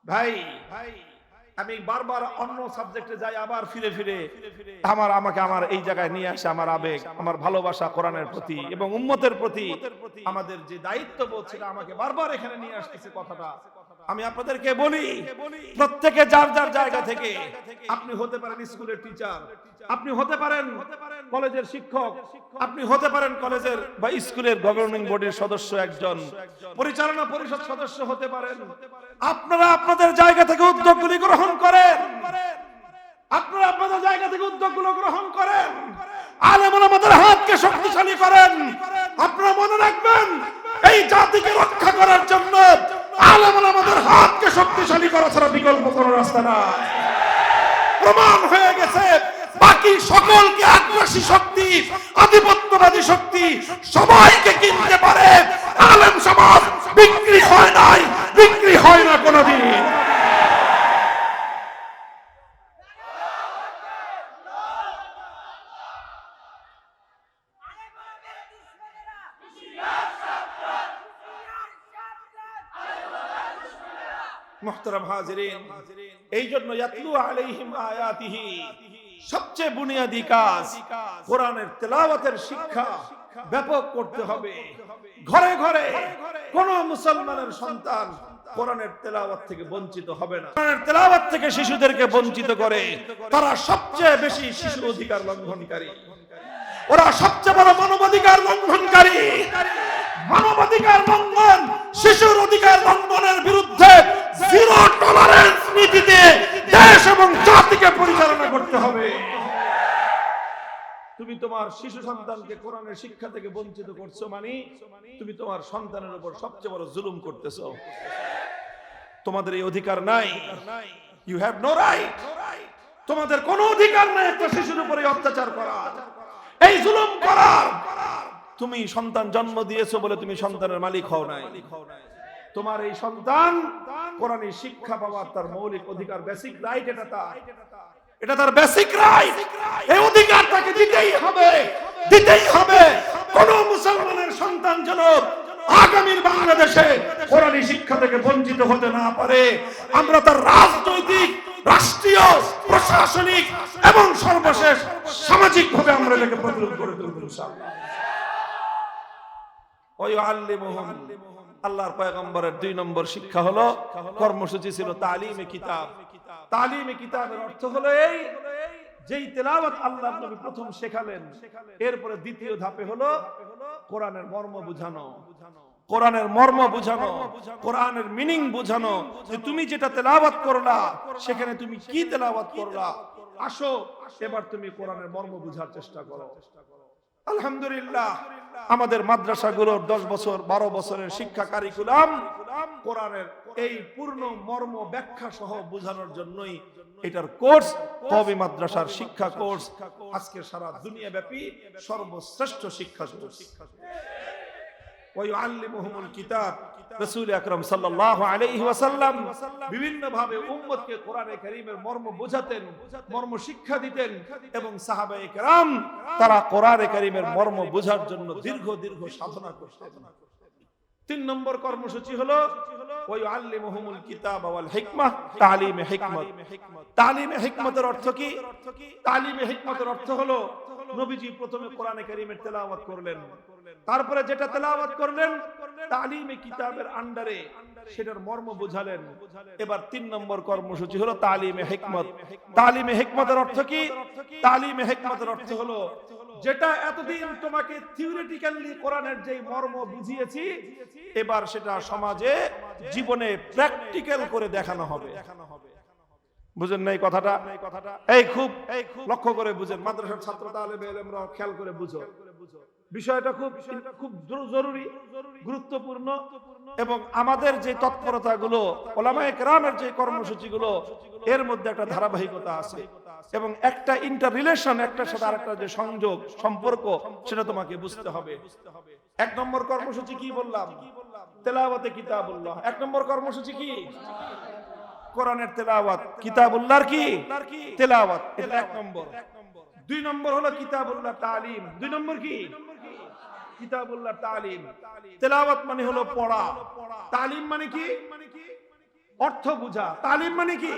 ভাই, আমি বারবার অন্য সাবজেক্টে যাই, আবার ফিরে ফিরে আমাকে আমার এই জায়গায় নিয়ে আসে আমার আবেগ, আমার ভালোবাসা কোরআনের প্রতি এবং উম্মতের প্রতি আমাদের যে দায়িত্ববোধ সেটা আমাকে বারবার এখানে নিয়ে আসতেছে কথাটা। আমি আপনাদেরকে বলি, প্রত্যেকে যার যার জায়গা থেকে, আপনি হতে পারেন স্কুলের টিচার, আপনি হতে পারেন কলেজের শিক্ষক, আপনি হতে পারেন কলেজের বা স্কুলের গভর্নিং বডির সদস্য, একজন পরিচালনা পরিষদ সদস্য হতে পারেন। আপনারা আপনাদের জায়গা থেকে উদ্যোগগুলি গ্রহণ করেন, আপনারা আপনাদের জায়গা থেকে উদ্যোগগুলো গ্রহণ করেন, আলেম ওলামাদের হাতকে শক্তিশালী করেন। আপনারা মনে রাখবেন, এই জাতিকে রক্ষা করার জন্য আলেম ওলামাদের হাতকে শক্তিশালী করা ছাড়া বিকল্প কোনো রাস্তা নাই। প্রমাণ হয়ে গেছে, বাকি সকলকে আগ্রাসী শক্তি, আধিপত্যবাদী শক্তি সবাইকে কিনতে পারে, আলেম সমাজ বিক্রি হয় নাই, বিক্রি হয় না কোনোদিন। মুহতারাম হাজিরিন, এই জন্য ইয়াতলু আলাইহিম আয়াতিহি, সবচেয়ে বুনিয়াদী কাজ কোরআনের তেলাওয়াতের শিক্ষা ব্যাপক করতে হবে। ঘরে ঘরে কোন মুসলমানের সন্তান কোরআনের তেলাওয়াত থেকে বঞ্চিত হবে না। কোরআনের তেলাওয়াত থেকে শিশুদেরকে বঞ্চিত করে তারা সবচেয়ে বেশি শিশু অধিকার লঙ্ঘনকারী, ওরা সবচেয়ে বড় মানবাধিকার লঙ্ঘনকারী। মানবাধিকার লঙ্ঘন, শিশুর অধিকার লঙ্ঘনের বিরুদ্ধে জিরো টলারেন্স নীতিতে দেশ এবং জাতিকে পরিচালনা করতে হবে। তুমি তোমার শিশু সন্তানকে কোরআনের শিক্ষা থেকে বঞ্চিত করছো মানে তুমি তোমার সন্তানের উপর সবচেয়ে বড় জুলুম করতেছো। তোমাদের এই অধিকার নাই, ইউ হ্যাভ নো রাইট। তোমাদের কোনো অধিকার নাই একটা শিশুর উপরে অত্যাচার করার, এই জুলুম করার। তুমি সন্তান জন্ম দিয়েছো বলে তুমি সন্তানের মালিক হও নাই। তোমার এই সন্তান কোরআনের শিক্ষা পাওয়ার তার মৌলিক অধিকার, বেসিক রাইট, এটা তার বেসিক রাইট। এই অধিকার তাকে দিতেই হবে, দিতেই হবে। কোন মুসলমানের সন্তান যেন আগামীর বাংলাদেশে কোরআনের শিক্ষা থেকে বঞ্চিত হতে না পারে। আমরা তার রাজনৈতিক, রাষ্ট্রীয়, প্রশাসনিক এবং সর্বশেষ সামাজিক ভাবে আমরা এটাকে প্রতিরোধ করে তুলব ইনশাআল্লাহ। আল্লাহর পয়গম্বরের 2 নম্বর শিক্ষা হলো, কর্মসূচি ছিল তালিমে কিতাব। তালিমে কিতাবের অর্থ হলো এই, যেই তেলাওয়াত আল্লাহর নবী প্রথম শেখালেন, এরপরে দ্বিতীয় ধাপে হলো কোরআনের মর্ম বুঝানো। কোরআনের মর্ম বুঝানো, কোরআনের মিনিং বুঝানো, যে তুমি যেটা তেলাওয়াত করলা সেখানে তুমি কি তেলাওয়াত করলা, আসো এবার তুমি কোরআনের মর্ম বুঝার চেষ্টা করো। আলহামদুলিল্লাহ, আমাদের মাদ্রাসাগুলোর 10 বছর 12 বছরের শিক্ষা কারিকুলাম কোরআনের এই পূর্ণ মর্ম ব্যাখ্যা সহ বোঝানোর জন্যই এটার কোর্স, কওমি মাদ্রাসার শিক্ষা কোর্স আজকে সারা দুনিয়া ব্যাপী সর্বশ্রেষ্ঠ শিক্ষা কোর্স। ওয়ায়ুআল্লিমুহুমুল কিতাব, রাসূল আকরাম সাল্লাল্লাহু আলাইহি ওয়াসাল্লাম বিভিন্ন ভাবে উম্মতকে কোরআনে কারীমের মর্ম বোঝাতেন, মর্ম শিক্ষা দিতেন এবং সাহাবায়ে কেরাম তারা কোরআনে কারীমের মর্ম বোঝার জন্য দীর্ঘ দীর্ঘ সাধনা করতেন। 3 নম্বর কর্মসূচি হলো ওয়ায়ুআল্লিমুহুমুল কিতাব ওয়াল হিকমাহ, তালিমে হিকমত। তালিমে হিকমতের অর্থ কি? তালিমে হিকমতের অর্থ হলো নবীজি প্রথমে কোরআনে কারীমের তেলাওয়াত করলেন, তারপরে যেটা তেলাওয়াত করলেন তালিমে কিতাবের আন্ডারে, সেটার মর্ম বুঝালেন। এবার 3 নম্বর কর্মসূচি হলো তালিমে হিকমত। তালিমে হিকমতের অর্থ কি? তালিমে হিকমতের অর্থ হলো যেটা এতদিন তোমাকে থিওরিটিক্যালি কোরআনের যে মর্ম বুঝিয়েছি, এবার সেটা সমাজে জীবনে প্র্যাকটিক্যাল করে দেখানো হবে। বুঝেন না এই কথাটা? এই খুব লক্ষ্য করে বুঝেন, মাদ্রাসার ছাত্র তালেবে ইলমরা খেয়াল করে বুঝো, বিষয়টা খুব জরুরি, গুরুত্বপূর্ণ। এবং আমাদের যে তৎপরতা গুলো, ওলামায়ে কেরামের যে কর্মসূচি গুলো, এর মধ্যে একটা ধারাবাহিকতা আছে এবং একটা ইন্টার রিলেশন, একটার সাথে আরেকটা যে সংযোগ সম্পর্ক, সেটা তোমাকে বুঝতে হবে। 1 নম্বর কর্মসূচি কি বললাম? তেলাওয়াতে কিতাবুল্লাহ। 1 নম্বর কর্মসূচি কি? কোরআনের তেলাওয়াত, কিতাবুল্লাহর কি তেলাওয়াত, এটা 1 নম্বর। 2 নম্বর হলো কিতাবুল্লাহ তালিম। 2 নম্বর কি? কিতাবুল্লাহ তালিম। তেলাওয়াত মানে হলো পড়া, তালিম মানে কি? অর্থ বুঝা। তালিম মানে কি?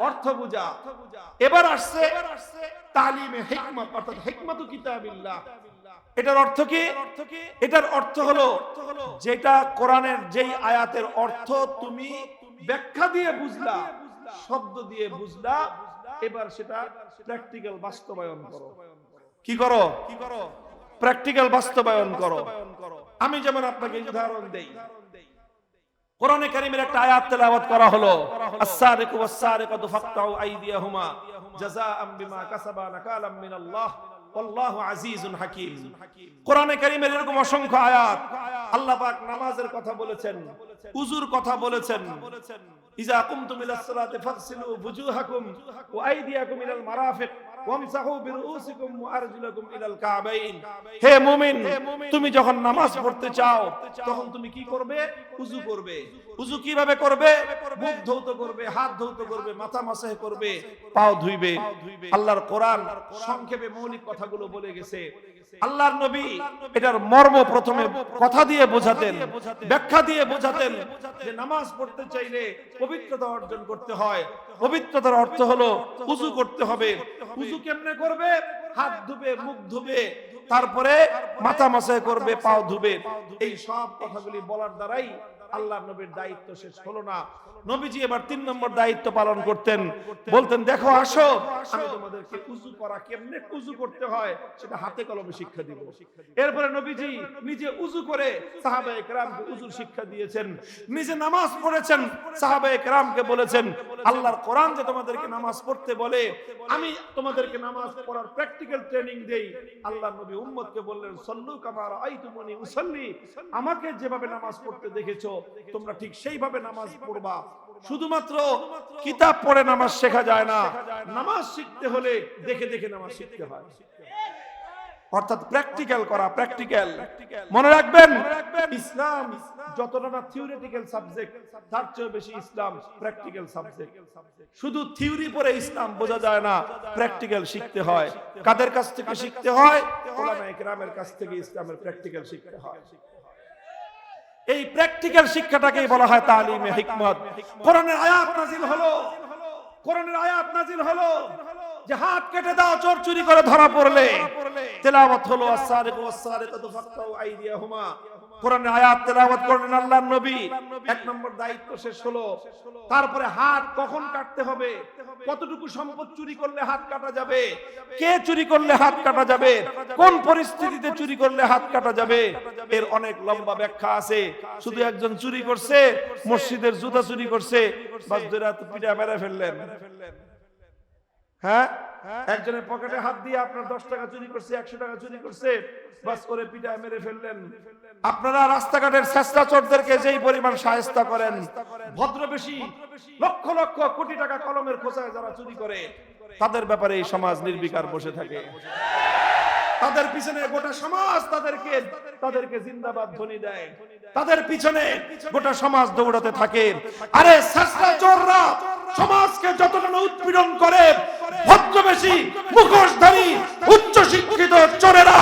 অর্থ বুঝা। এবার আসছে তালিমে হিকমত, অর্থাৎ হিকমতু কিতাবিল্লাহ। এটার অর্থ কি? এটার অর্থ হলো যেটা কোরআনের যেই আয়াতের অর্থ তুমি ব্যাখ্যা দিয়ে বুঝলা, শব্দ দিয়ে বুঝলা, এবার সেটা প্র্যাকটিক্যাল বাস্তবায়ন করো। কি করো? প্র্যাকটিক্যাল বাস্তবায়ন করো। আমি যেমন আপনাকে উদাহরণ দেই, কোরআনে কারীমের একটা আয়াত তেলাওয়াত করা হলো, আস-সারিকু ওয়াস-সারিকাতু ফাকতাউ আইদিয়াহুমা জাযাআম বিমা কাসাবা নাকালাম মিনাল্লাহ আল্লাহু আজিজুন হাকীম। কোরআনে কারীমের এরকম অসংখ্য আয়াত। আল্লাহ পাক নামাজের কথা বলেছেন, উযুর কথা বলেছেন, ইযা কুমতুম ইলাস সালাতি ফাগসিলু বুজুহাকুম ওয়া আইদিয়াকুম ইলাল মারাফিক ওয়ামসাহু বিরুউসিকুম ওয়া আরজুলাকুম ইলাল কাবাইন। হে মুমিন, তুমি যখন নামাজ পড়তে চাও তখন তুমি কি করবে? উযু করবে। উযু কিভাবে করবে? মুখ ধৌত করবে, হাত ধৌত করবে, মাথা মাসাহ করবে, পাও ধুইবে। আল্লাহর কোরআন সংক্ষেপে মৌলিক কথাগুলো বলে গেছে। আল্লাহর নবী এটার মর্ম প্রথমে কথা দিয়ে বোঝাতেন, ব্যাখ্যা দিয়ে বোঝাতেন যে নামাজ পড়তে চাইলে পবিত্রতা অর্জন করতে হয়। পবিত্রতার অর্থ হলো উযু করতে হবে। উযু কেমনে করবে? হাত ধুবে, মুখ ধুবে, তারপরে মাথা মাসাহ করবে, পাও ধুবে। এই সব কথাগুলি বলার দ্বারাই আল্লাহর নবীর দায়িত্ব শেষ হলো না। নবীজি এবার 3 নম্বর দায়িত্ব পালন করতেন। বলতেন, দেখো আসো, আমি তোমাদেরকে উযু করা কেমনে উযু করতে হয় সেটা হাতে কলমে শিক্ষা দিব। এরপরে নবীজি নিজে উযু করে সাহাবায়ে কেরামকে উযুর শিক্ষা দিয়েছেন। নিজে নামাজ পড়েছেন, সাহাবায়ে কেরামকে বলেছেন, আল্লাহর কোরআন যে তোমাদেরকে নামাজ পড়তে বলে, আমি তোমাদেরকে নামাজ পড়ার প্র্যাকটিক্যাল ট্রেনিং দেই। আল্লাহর নবী উম্মতকে বললেন, সল্লু কামা রাআইতুমুনি উসাল্লি, আমাকে যেভাবে নামাজ পড়তে দেখেছো তোমরা ঠিক সেইভাবে নামাজ পড়বা। শুধুমাত্র কিতাব পড়ে নামাজ শেখা যায় না, নামাজ শিখতে হলে দেখে দেখে নামাজ শিখতে হয়, অর্থাৎ প্র্যাকটিক্যাল করা। প্র্যাকটিক্যাল মনে রাখবেন, ইসলাম যতটা না থিওরিটিক্যাল সাবজেক্ট, তার চেয়ে বেশি ইসলাম প্র্যাকটিক্যাল সাবজেক্ট। শুধু থিওরি পড়ে ইসলাম বোঝা যায় না, প্র্যাকটিক্যাল শিখতে হয়। কাদের কাছ থেকে শিখতে হয়? উলামায়ে কেরামের কাছ থেকে ইসলামের প্র্যাকটিক্যাল শিখতে হয়। এই প্র্যাকটিক্যাল শিক্ষাটাকেই বলা হয় তালিমে হিকমত। কোরআনের আয়াত নাজিল হলো, কোরআনের আয়াত নাজিল হলো যে হাত কেটে দাও চোর চুরি করে ধরা পড়লে। তেলাওয়াত হলো আস-সারিকু ওয়াস-সারিকাতু ফাকতাউ আইদিয়াহুমা। কোরআনের আয়াত তেলাওয়াত করলেন আল্লাহর নবী। 1 নম্বর দায়িত্ব শেষ হলো। তারপরে হাত কখন কাটতে হবে, কতটুকু সম্পদ চুরি করলে হাত কাটা যাবে, কে চুরি করলে হাত কাটা যাবে, কোন পরিস্থিতিতে চুরি করলে হাত কাটা যাবে, এর অনেক লম্বা ব্যাখ্যা আছে। শুধু একজন চুরি করছে, মসজিদের জুতা চুরি করছে, বাস ধরে পিটা মেরে ফেললেন। হ্যাঁ, একজনের পকেটে হাত দিয়ে আপনার 10 টাকা চুরি করছে, 100 টাকা চুরি করছে, বাস করে পিটায় মেরে ফেললেন। আপনারা রাস্তাঘাটের চেষ্টা চোরদেরকে যেই পরিমাণ শায়েস্তা করেন, ভদ্রবেশী লক্ষ লক্ষ কোটি টাকা কলমের খোঁচায় যারা চুরি করে, তাদের ব্যাপারে এই সমাজ নির্বিকার বসে থাকে। তাদের পিছনে গোটা সমাজ তাদেরকে জিন্দাবাদ ধ্বনি দেয়, তাদের পিছনে গোটা সমাজ দৌড়াতে থাকে। আরে চেষ্টা চোররা সমাজকে যতটা উৎপীড়ন করে, ভদ্রবেশী মুখোশধারী উচ্চ শিক্ষিত চোরেরা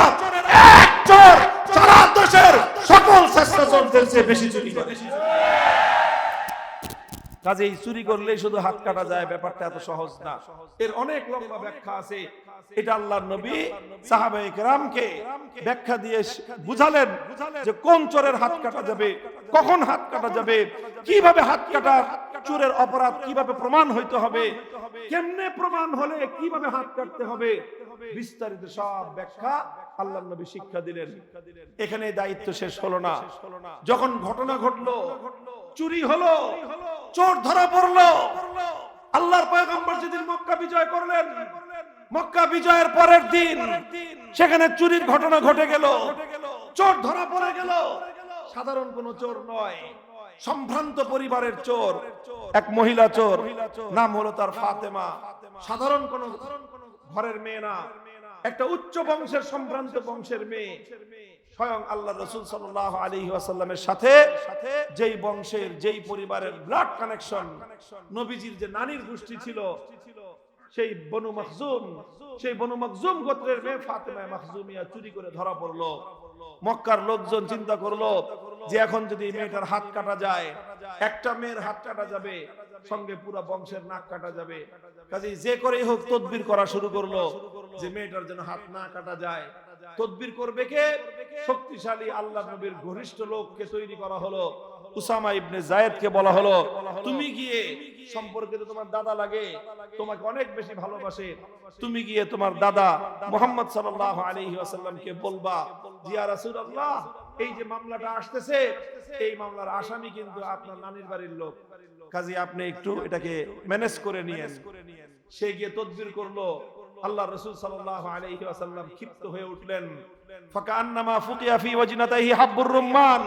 এক চোর সারা দেশের সকল চেষ্টা চোরদের চেয়ে বেশি চুরি করে। কাজেই চুরি করলে শুধু হাত কাটা যায়, ব্যাপারটা এত সহজ না, এর অনেক লম্বা ব্যাখ্যা আছে। এটা আল্লাহর নবী সাহাবায়ে কেরামকে ব্যাখ্যা দিয়ে বুঝালেন যে কোন চোরের হাত কাটা যাবে, কখন হাত কাটা যাবে, কিভাবে হাত কাটা চোরের অপরাধ কিভাবে প্রমাণ হইতে হবে, কেমনে প্রমাণ হলে কিভাবে হাত কাটতে হবে, বিস্তারিত সব ব্যাখ্যা আল্লাহর নবী শিক্ষা দিলেন। এখানে দায়িত্ব শেষ হলো না। যখন ঘটনা ঘটলো, চুরি হলো, চোর ধরা পড়লো, আল্লাহর পয়গম্বর যেদিন মক্কা বিজয় করলেন, মক্কা বিজয়ের পরের দিন সেখানে চুরির ঘটনা ঘটে গেল, চোর ধরা পড়ে গেল। সাধারণ কোন চোর নয়, সম্ভ্রান্ত পরিবারের চোর, এক মহিলা চোর, নাম হলো তার ফাতেমা। সাধারণ কোন ঘরের মেয়ে না, একটা উচ্চ বংশের সম্ভ্রান্ত বংশের মেয়ে। স্বয়ং আল্লাহ রাসূল সাল্লাল্লাহু আলাইহি ওয়াসাল্লামের সাথে যেই বংশের, যেই পরিবারের ব্লাড কানেকশন, নবীজির যে নানির গোষ্ঠী ছিল, সেই বনু মাখজুম, সেই বনু মাখজুম গোত্রের মেয়ে ফাতেমা মাখজুমিয়া চুরি করে ধরা পড়লো। মক্কার লোকজন চিন্তা করলো যে এখন যদি মেয়েটার হাত কাটা যায়, একটা মেয়ের হাত কাটা যাবে, সঙ্গে পুরো বংশের নাক কাটা যাবে। কাজেই যে করেই হোক তদবির করা শুরু করলো যে মেয়েটার যেন হাত না কাটা যায়। তদবির করবে কে? শক্তিশালী আল্লাহর নবীর ঘনিষ্ঠ লোককে তৈরি করা হলো। উসামা ইবনে যায়েদকে বলা হলো, তুমি গিয়ে, সম্পর্কে তো তোমার দাদা লাগে, তোমাকে অনেক বেশি ভালোবাসে, তুমি গিয়ে তোমার দাদা মুহাম্মদ সাল্লাল্লাহু আলাইহি ওয়াসাল্লামকে বলবা, ইয়া রাসূলুল্লাহ, এই যে মামলাটা আসতেছে, এই মামলার আসামি কিন্তু আপনার নানির বাড়ির লোক, কাজী আপনি একটু এটাকে ম্যানেজ করে নিয়েন। সে গিয়ে তদবির করলো। আল্লাহ রাসূল সাল্লাল্লাহু আলাইহি ওয়াসাল্লাম ক্ষিপ্ত হয়ে উঠলেন। ফাকান্নামা ফুকিয়া ফি ওয়াজনাতিহি হাব্বুর রুম্মান,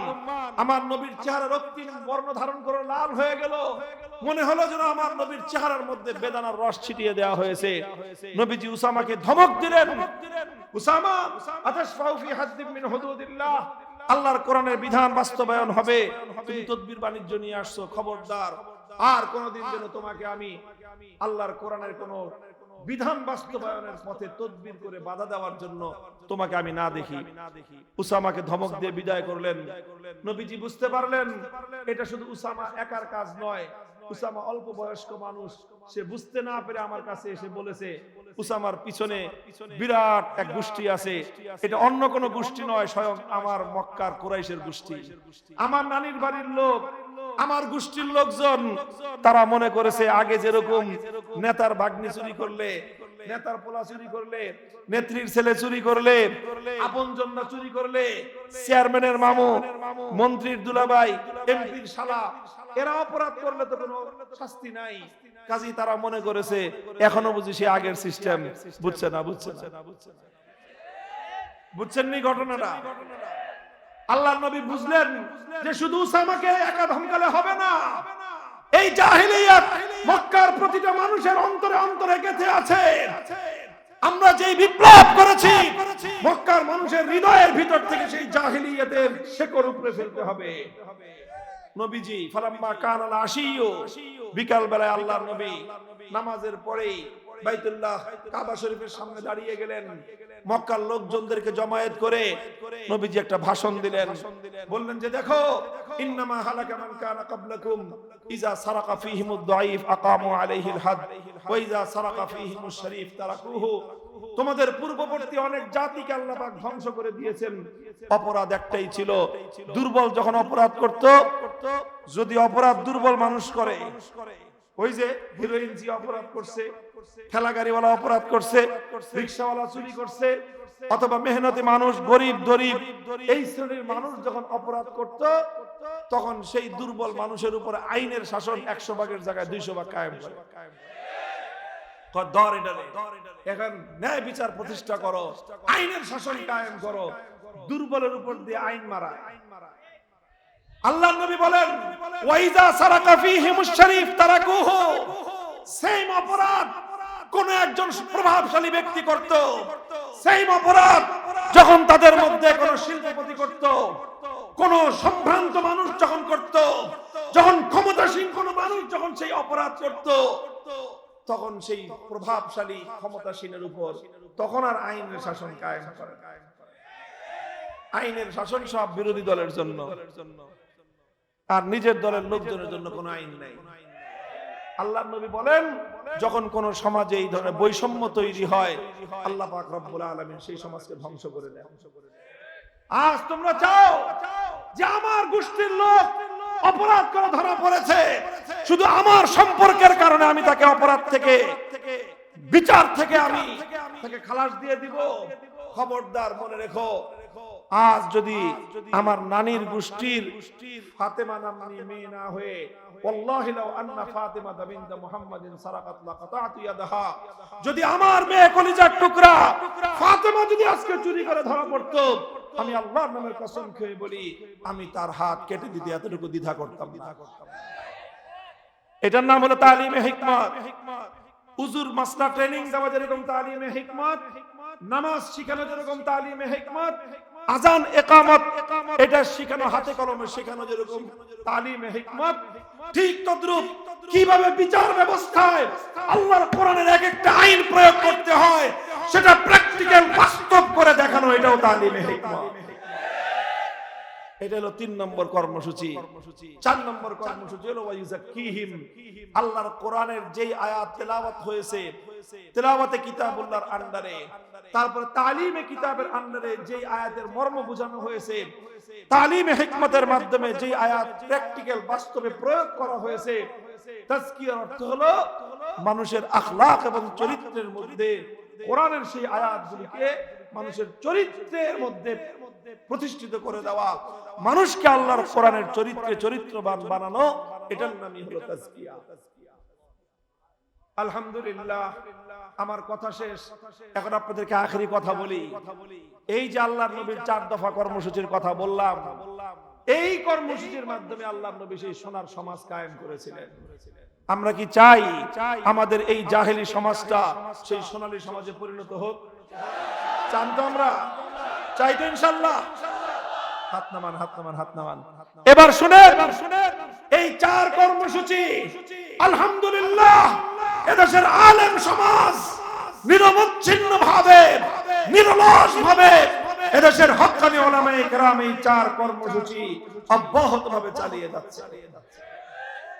আমার নবীর চেহারা রক্তিম বর্ণ ধারণ করে লাল হয়ে গেল। মনে হলো যেন আমার নবীর চেহারার মধ্যে বেদানার রস ছিটিয়ে দেওয়া হয়েছে। নবীজি উসামাকে ধমক দিলেন, উসামা, আতাশফাউ ফি হাদ্দিন মিন হুদুদিল্লাহ, আল্লাহর কোরআনের বিধান বাস্তবায়ন হবে, তুমি তদবির বাণিজ্য নিয়ে আসছো, খবরদার আর কোনদিন যেন তোমাকে আমি আল্লাহর কোরআনের কোন বিধান বাস্তবায়নের পথে তদবির করে বাধা দেওয়ার জন্য তোমাকে আমি না দেখি। উসামাকে ধমক দিয়ে বিদায় করলেন। নবীজি বুঝতে পারলেন এটা শুধু উসামা একার কাজ নয়, উসামা অল্প বয়স্ক মানুষ, সে বুঝতে না পেরে আমার কাছে এসে বলেছে উসামার পিছনে বিরাট এক গোষ্ঠী আছে, এটা অন্য কোন গোষ্ঠী নয়, স্বয়ং আমার মক্কার কুরাইশের গোষ্ঠী, আমার নানির বাড়ির লোক, আমার গোষ্ঠীর লোকজন। তারা মনে করেছে আগে যেরকম নেতার ভাগ্নি চুরি করলে, নেতার পোলা চুরি করলে, নেত্রীর ছেলে চুরি করলে, আপনজনরা চুরি করলে, চেয়ারম্যানের মামু, মন্ত্রীর দুলাভাই, এমপির শালা, এরা অপরাধ করলে তো কোনো শাস্তি নাই। কাজী তারা মনে করেছে এখনো বুঝি সে আগের সিস্টেম। বুঝছে না, বুঝছেন নি ঘটনাটা? আল্লাহর নবী বুঝলেন যে শুধু উসামাকে একা ধমকালে হবে না, এই জাহেলিয়াত মক্কার প্রতিটা মানুষের অন্তরে অন্তরে গেঁথে আছে। আমরা যেই বিপ্লব করেছি, মক্কার মানুষের হৃদয়ের ভিতর থেকে সেই জাহেলিয়াতের শেকড় উপড়ে ফেলতে হবে। নবীজি ফালাম্মা কানাল আশিয়্যু, বিকাল বেলায় আল্লাহর নবী নামাজের পরেই বাইতুল্লাহ কাবা শরীফের সামনে দাঁড়িয়ে গেলেন। মক্কার লোকজনদেরকে জমায়েত করে নবীজি একটা ভাষণ দিলেন। বললেন যে দেখো, ইন্নামা হালাকা মান কানা ক্বাবলাকুম ইযা সারাকা ফীহিমুদ দাঈফ আকামু আলাইহিল হাদ ওয়া ইযা সারাকা ফীহিমুশ শরীফ তারাকুহু। তোমাদের পূর্ববর্তী অনেক জাতিকে আল্লাহ পাক ধ্বংস করে দিয়েছেন, অপরাধ একটাই ছিল, দুর্বল যখন অপরাধ করত, যদি অপরাধ দুর্বল মানুষ করে, ওই যে হিরোইন জি অপরাধ করছে, ঠেলা গাড়িওয়ালা অপরাধ করছে, রিকশাওয়ালা চুরি করছে, অথবা মেহনতি মানুষ, গরিব দরিব, এই শ্রেণীর মানুষ যখন অপরাধ করত, তখন সেই দুর্বল মানুষের উপর আইনের শাসন 100 ভাগের জায়গায় 200 ভাগ কায়েম করে। এখন ন্যায় বিচার প্রতিষ্ঠা করো, আইনের শাসন কায়েম করো, দুর্বলের উপর দিয়ে আইন মারা। আল্লাহর নবী বলেন ওয়াইজা সারাকা ফীহিমুশ শরীফ তারাকুহু, সেম অপরাধ কোন একজন প্রভাবশালী ব্যক্তি করত, সেম অপরাধ যখন তাদের মধ্যে কোন শিল্পপতি করত, কোন সম্ভ্রান্ত মানুষ যখন করত, যখন ক্ষমতাসীন কোন মানুষ যখন সেই অপরাধ করত, তখন সেই প্রভাবশালী ক্ষমতাসীনের উপর তখন আর আইনের শাসন কায়েম করে। আইনের শাসন সব বিরোধী দলের জন্য, আর নিজের দলের লোকজনের জন্য কোনো আইন নাই। আল্লাহর নবী বলেন, যখন কোন সমাজে এই ধরনের বৈষম্য তৈরি হয়, আল্লাহ পাক রব্বুল আলামিন সেই সমাজকে ধ্বংস করে দেন। আজ তোমরা চাও যে আমার গোষ্ঠীর লোক অপরাধ করে ধরা পড়েছে, শুধু আমার সম্পর্কের কারণে আমি তাকে অপরাধ থেকে, বিচার থেকে আমি তাকে খালাস দিয়ে দিব। খবরদার, মনে রেখো, আজ যদি আমার নানির গোষ্ঠীর ফাতেমা নামনি মেয়ে না হয়ে, ওয়াল্লাহি লাউ আন্না ফাতিমা বিনত মুহাম্মাদিন সারাকাত লাকাতাতু ইয়াদাহা, যদি আমার মেয়ে কলিজার টুকরা ফাতেমা যদি আজকে চুরি করে ধরা পড়তো, আমি আল্লাহর নামের কসম খেয়ে বলি, আমি তার হাত কেটে দিতে এতটুকু দ্বিধা করতাম না। এটার নাম হলো তালিমে হিকমত। উজুর মাসলা ট্রেনিং দেওয়া যেরকম তালিমে হিকমত, নামাজ শিখানো যেরকম তালিমে হিকমত, আজান ইকামত এটা শিখানো, হাতে কলমে শেখানো যেরকম তালিমে হিকমত, ঠিক তদ্রূপ কিভাবে বিচার ব্যবস্থায় আল্লাহর কোরআনের এক একটা আইন প্রয়োগ করতে হয় সেটা প্র্যাকটিক্যাল বাস্তব করে দেখানো, এটাও তালিমে হিকমত। এটা হলো 3 নম্বর কর্মসূচি। 4 নম্বর কর্মসূচি হলো ওয়াইজাকিহিম, আল্লাহর কোরআনের যেই আয়াত তেলাওয়াত হয়েছে, তেলাওয়াতে কিতাবুল্লাহর আন্ডারে, তারপরে তালিমে কিতাবের আন্ডারে যেই আয়াতের মর্ম বোঝানো হয়েছে, তালিমে হিকমতের মাধ্যমে যেই আয়াত প্র্যাকটিক্যাল বাস্তবে প্রয়োগ করা হয়েছে, তাজকিয়ার অর্থ হলো মানুষের আখলাক এবং চরিত্রের মধ্যে কোরআনের সেই আয়াতগুলিকে মানুষের চরিত্রের মধ্যে প্রতিষ্ঠিত করে দেওয়া, মানুষকে আল্লাহর কোরআনের চরিত্রে চরিত্রবান বানানো, এটার নামই হলো তাজকিয়া। আলহামদুলিল্লাহ, আমার কথা শেষ। এখন আপনাদেরকে আখেরি কথা বলি। এই যে আল্লাহর নবীর 4 দফা কর্মসূচির কথা বললাম, এই কর্মসূচির মাধ্যমে আল্লাহর নবী সেই সোনার সমাজ কায়েম করেছিলেন। আমরা কি চাই আমাদের এই জাহেলি সমাজটা সেই সোনালী সমাজে পরিণত হোক? চান তো? আমরা চাই তো ইনশাআল্লাহ? হাত নামান, হাত নামান, হাত নামান। এবার শুনেন, এই 4 কর্মসূচি আলহামদুলিল্লাহ এদেশের আলেম সমাজ নিরবচ্ছিন্ন ভাবে, নিরলস ভাবে এদেশের হক্কানি উলামায়ে কেরাম এই 4 কর্মসূচি অব্যাহতভাবে চালিয়ে যাচ্ছে।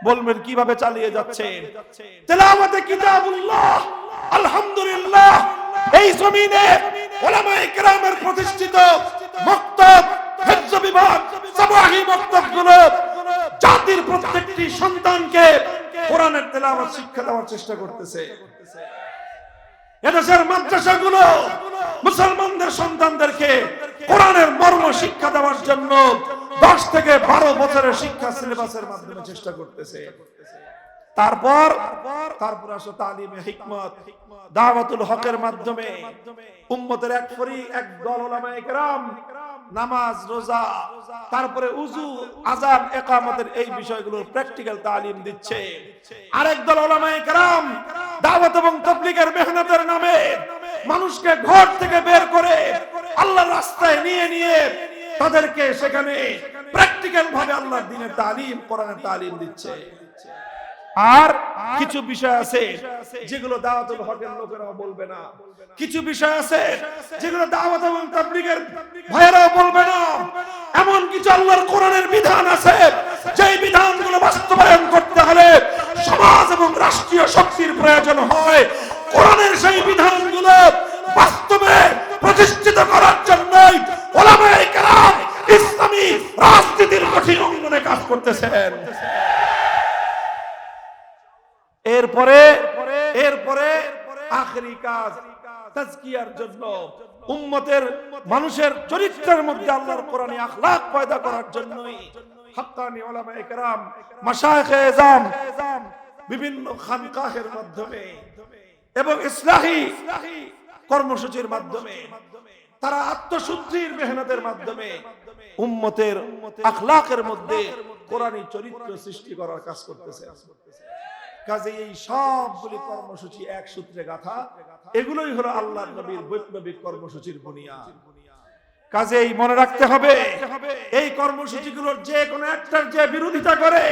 বলবেন কিভাবে চালিয়ে যাচ্ছে? তেলাওয়াতে কিতাবুল্লাহ আলহামদুলিল্লাহ এই জমিনে উলামায়ে কেরামের প্রতিষ্ঠিত মক্তব, হিফজ বিভাগ, সাবাহি মক্তবগুলো জাতির প্রত্যেকটি সন্তানকে কোরআনের তেলাওয়াত শিক্ষা দেওয়ার চেষ্টা করতেছে। এদেশের মাদ্রাসাগুলো মুসলমানদের সন্তানদেরকে কোরআনের মর্ম শিক্ষা দেওয়ার জন্য 10 থেকে 12 বছরের শিক্ষা সিলেবাসের মাধ্যমে চেষ্টা করতেছে। তারপর আসো তালিমে হিকমত, দাওয়াতুল হকের মাধ্যমে উম্মতের এক দল উলামায়ে কেরাম নামাজ, রোজা, তারপরে উযু, আযান, ইকামতের এই বিষয়গুলোর প্র্যাকটিক্যাল তালিম দিচ্ছে। আরেক দল উলামায়ে কেরাম দাওয়াত এবং তাবলীগের মেহনতের নামে মানুষকে ঘর থেকে বের করে আল্লাহর রাস্তায় নিয়ে তাদেরকে সেখানে প্র্যাকটিক্যাল ভাবে আল্লাহর দ্বীনের তালিম, কোরআনের তালিম দিচ্ছে। আর কিছু বিষয় আছে যেগুলো দাওয়াতুল হকের লোকেরাও বলবে না, কিছু বিষয় আছে যেগুলো দাওয়াত এবং তাবলীগের ভাইয়েরাও বলবে না। এমন কিছু আল্লাহর কোরআনের বিধান আছে যেই বিধানগুলো বাস্তবায়ন করতে হলে সমাজ এবং রাষ্ট্রীয় শক্তির প্রয়োজন হয়। কোরআনের সেই বিধানগুলো বাস্তবে প্রতিষ্ঠিত করার জন্যই উলামায়ে কেরাম ইসলামী রাজনীতির কঠিন অঙ্গনে কাজ করতেছেন। এরপরে আখেরি কাজ তাজকিয়ার জন্য, উম্মতের মানুষের চরিত্রের মধ্যে আল্লাহর কোরআনী আখলাক পয়দা করার জন্যই হক্কানি উলামায়ে কেরাম, মাশায়েখে এযাম বিভিন্ন খানকাহের মাধ্যমে এবং ইসলাহি কর্মসূচির মাধ্যমে, তারা আত্মশুদ্ধির মেহনতের মাধ্যমে উম্মতের আখলাকের মধ্যে কোরআনী চরিত্র সৃষ্টি করার কাজ করতেছে। কাজে এই সবগুলি কর্মসূচি এক সূত্রে গাঁথা, এগুলোই হলো আল্লাহর নবীর বৈপ্লবিক কর্মসূচির বুনিয়াদ। কাজেই মনে রাখতে হবে, এই কর্মসূচিগুলোর যে কোনো একটার যে বিরোধিতা করে,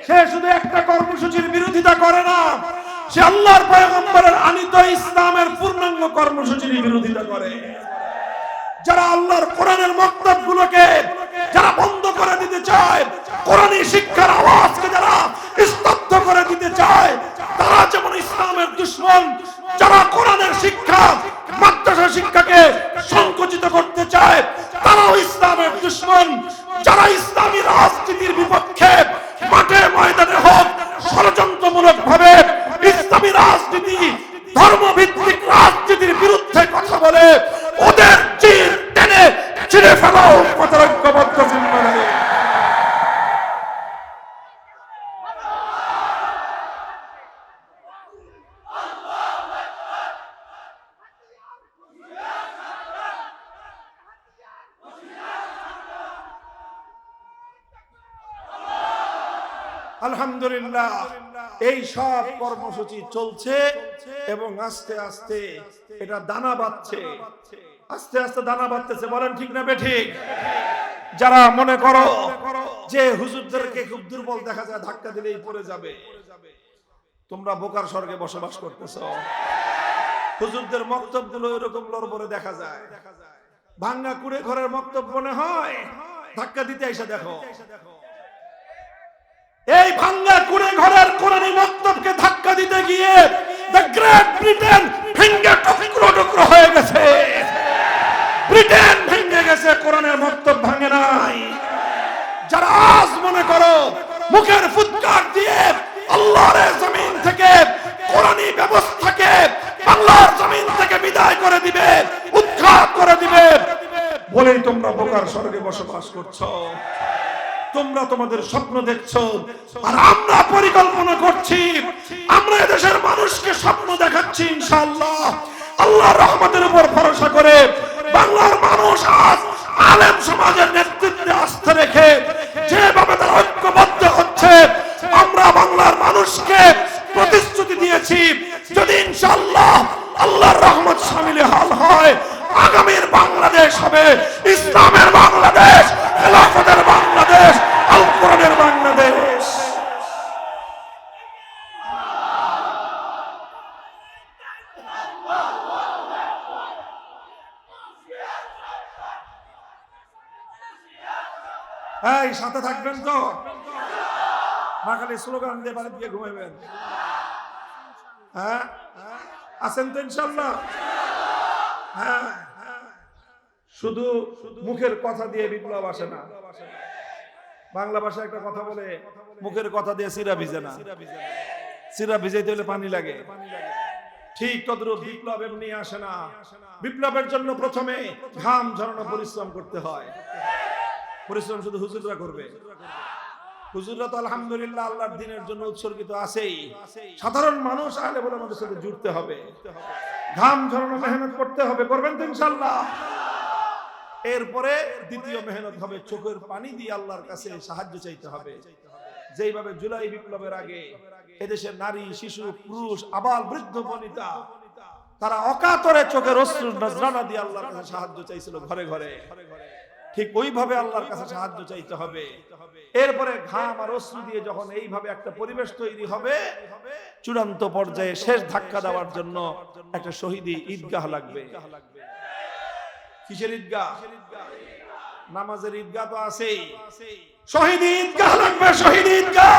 সে শুধু একটা কর্মসূচির বিরোধিতা করে না, সে আল্লাহর পয়গম্বরের আনিত ইসলামের পূর্ণাঙ্গ কর্মসূচির বিরোধিতা করে। যারা আল্লাহর কোরআনের মক্তবগুলোকে যারা বন্ধ করে দিতে চায়, কোরআনী শিক্ষার আওয়াজকে যারা স্তব্ধ করে দিতে চায়, তারা যেমন ইসলামের দুশমন। যারা কোরআনের শিক্ষা, মাদ্রাসা শিক্ষাকে সংকুচিত করতে চায়, তারাও ইসলামের দুশমন। যারা ইসলামী রাজনীতির বিপক্ষে মাঠে ময়দানে হোক ষড়যন্ত্রমূলক ভাবে ইসলামী রাজনীতি, ধর্মভিত্তিক রাজনীতির বিরুদ্ধে কথা বলে, ওদের চির টেনে ছিঁড়ে ফেলাও কথার ঐক্যবদ্ধ জিম্মাদারি। আলহামদুলিল্লাহ, এই সব কর্মসূচি চলছে এবং আস্তে আস্তে এটা দানা বাঁধছে, আস্তে আস্তে দানা বাঁধতেছে। বলেন ঠিক না বেঠিক? যারা মনে করো যে হুজুরদেরকে খুব দুর্বল দেখা যায়, ধাক্কা দিলেই পড়ে যাবে, তোমরা বোকার স্বর্গে বসবাস করতেছো। হুজুরদের বক্তব্যগুলো এরকম লড়বড়ে দেখা যায়, ভাঙ্গা কুড়ে ঘরের বক্তব্য মনে হয়, ধাক্কা দিতে এসে দেখো এই ভাঙ্গা কুড়ে ঘরের কোরআনী বক্তব্যকে ধাক্কা দিতে গিয়ে দ্য গ্রেট ব্রিটেন ভেঙে টুকরো টুকরো হয়ে গেছে। ব্রিটেন ভেঙে গেছে, কোরআনের বক্তব্য ভাঙে নাই। যারা আজ মনে করো মুখের ফুৎকার দিয়ে আল্লাহর জমিন থেকে কোরআনী ব্যবস্থাকে বাংলার জমিন থেকে বিদায় করে দিবে, উৎখাত করে দিবে বলেই তোমরা বোকার স্বর্গে বসবাস করছো। তোমরা তোমাদের স্বপ্ন দেখছো, আর আমরা পরিকল্পনা করছি। আমরা এদেশের মানুষকে স্বপ্ন দেখাচ্ছি ইনশাআল্লাহ, আল্লাহর রহমতের উপর ভরসা করে। বাংলার মানুষ আজ আলেম সমাজের নেতৃত্বে আস্থা রেখে যেভাবে তারা ঐক্যবদ্ধ হচ্ছে, আমরা বাংলার মানুষকে প্রতিশ্রুতি দিয়েছি, যদি ইনশাআল্লাহ আল্লাহর রহমত শামিলে হাল হয়, আগামীর বাংলাদেশ হবে ইসলামের বাংলাদেশ, খেলাফতের বাংলাদেশ, আল কোরআনের বাংলাদেশ। এই সাথে থাকবেন তো, না খালি স্লোগান দিয়ে বাড়ি দিয়ে ঘুমাবেন? হ্যাঁ, আছেন তো ইনশাআল্লাহ? হ্যাঁ, শুধু মুখের কথা দিয়ে বিপ্লব আসে না। বাংলা ভাষায় একটা কথা বলে, মুখের কথা দিয়ে চিরা ভিজে না, চিরা ভিজাইতে হলে পানি লাগে। ঠিক তদ্রূপ বিপ্লব এমনি আসে না। বিপ্লবের জন্য প্রথমে ঘাম ঝরানো পরিশ্রম করতে হয়। পরিশ্রম শুধু হুজুররা করবে? হুজুররা তো আলহামদুলিল্লাহ আল্লাহর দ্বীনের জন্য উৎসর্গিত আছেই। সাধারণ মানুষ আলে বলে আমাদের সাথে জুড়তে হবে, ঘাম ঝরানো মেহনত করতে হবে। করবেন তো ইনশাআল্লাহ? এরপরে দ্বিতীয় মেহনত হবে চোখের পানি দিয়ে আল্লাহর কাছে সাহায্য চাইতে হবে। যেইভাবে জুলাই বিপ্লবের আগে এদেশের নারী, শিশু, পুরুষ, আবাল, বৃদ্ধ, বনিতা তারা অকাতরে চোখের অশ্রু নজরানা দিয়ে আল্লাহর কাছে সাহায্য চাইছিল ঘরে ঘরে, ঠিক ওইভাবে আল্লাহর কাছে সাহায্য চাইতে হবে। এরপরে ঘাম আর অশ্রু দিয়ে যখন এইভাবে একটা পরিবেশ তৈরি হবে, চূড়ান্ত পর্যায়ে শেষ ধাক্কা দেওয়ার জন্য একটা শহীদি ঈদগাহ লাগবে। কিসের ঈদগাহ? নামাজের ঈদগাহ তো আছেই, শহীদি ঈদগাহ লাগবে, শহীদি ঈদগাহ।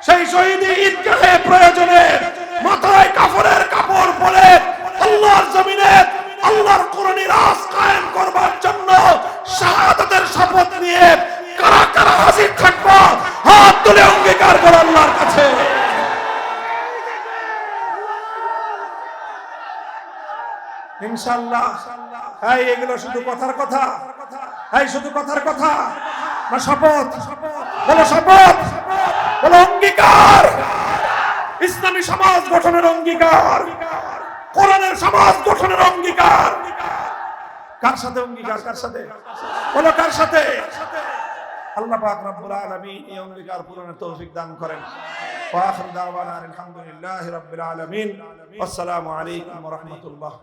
সেই শহীদি ঈদগাহে প্রয়োজনে মাথায় কাফনের কাপড় পরে আল্লাহর জমিনে আল্লাহর কোরআনী রাজ কায়েম করবার জন্য শাহাদাতের শপথ নিয়ে কারা কারা হাজির থাকবো? হাত তুলে অঙ্গীকার করো আল্লাহর কাছে। ইনশাআল্লাহ। এই এগুলো শুধু কথার কথা? এই শুধু কথার কথা না শপথ? বলো শপথ, বলো অঙ্গীকার। ইসলামী সমাজ গঠনের অঙ্গীকার, কোরআনের সমাজ গঠনের অঙ্গীকার। কার সাথে অঙ্গীকার? কার সাথে? বলো কার সাথে? আল্লাহ পাক রব্বুল আলামিন এই অঙ্গীকার পূরণের তৌফিক দান করেন। ওয়া আখিরু দাওয়ানা আলহামদুলিল্লাহি রাব্বিল আলামিন। আসসালামু আলাইকুম ওয়া রাহমাতুল্লাহ।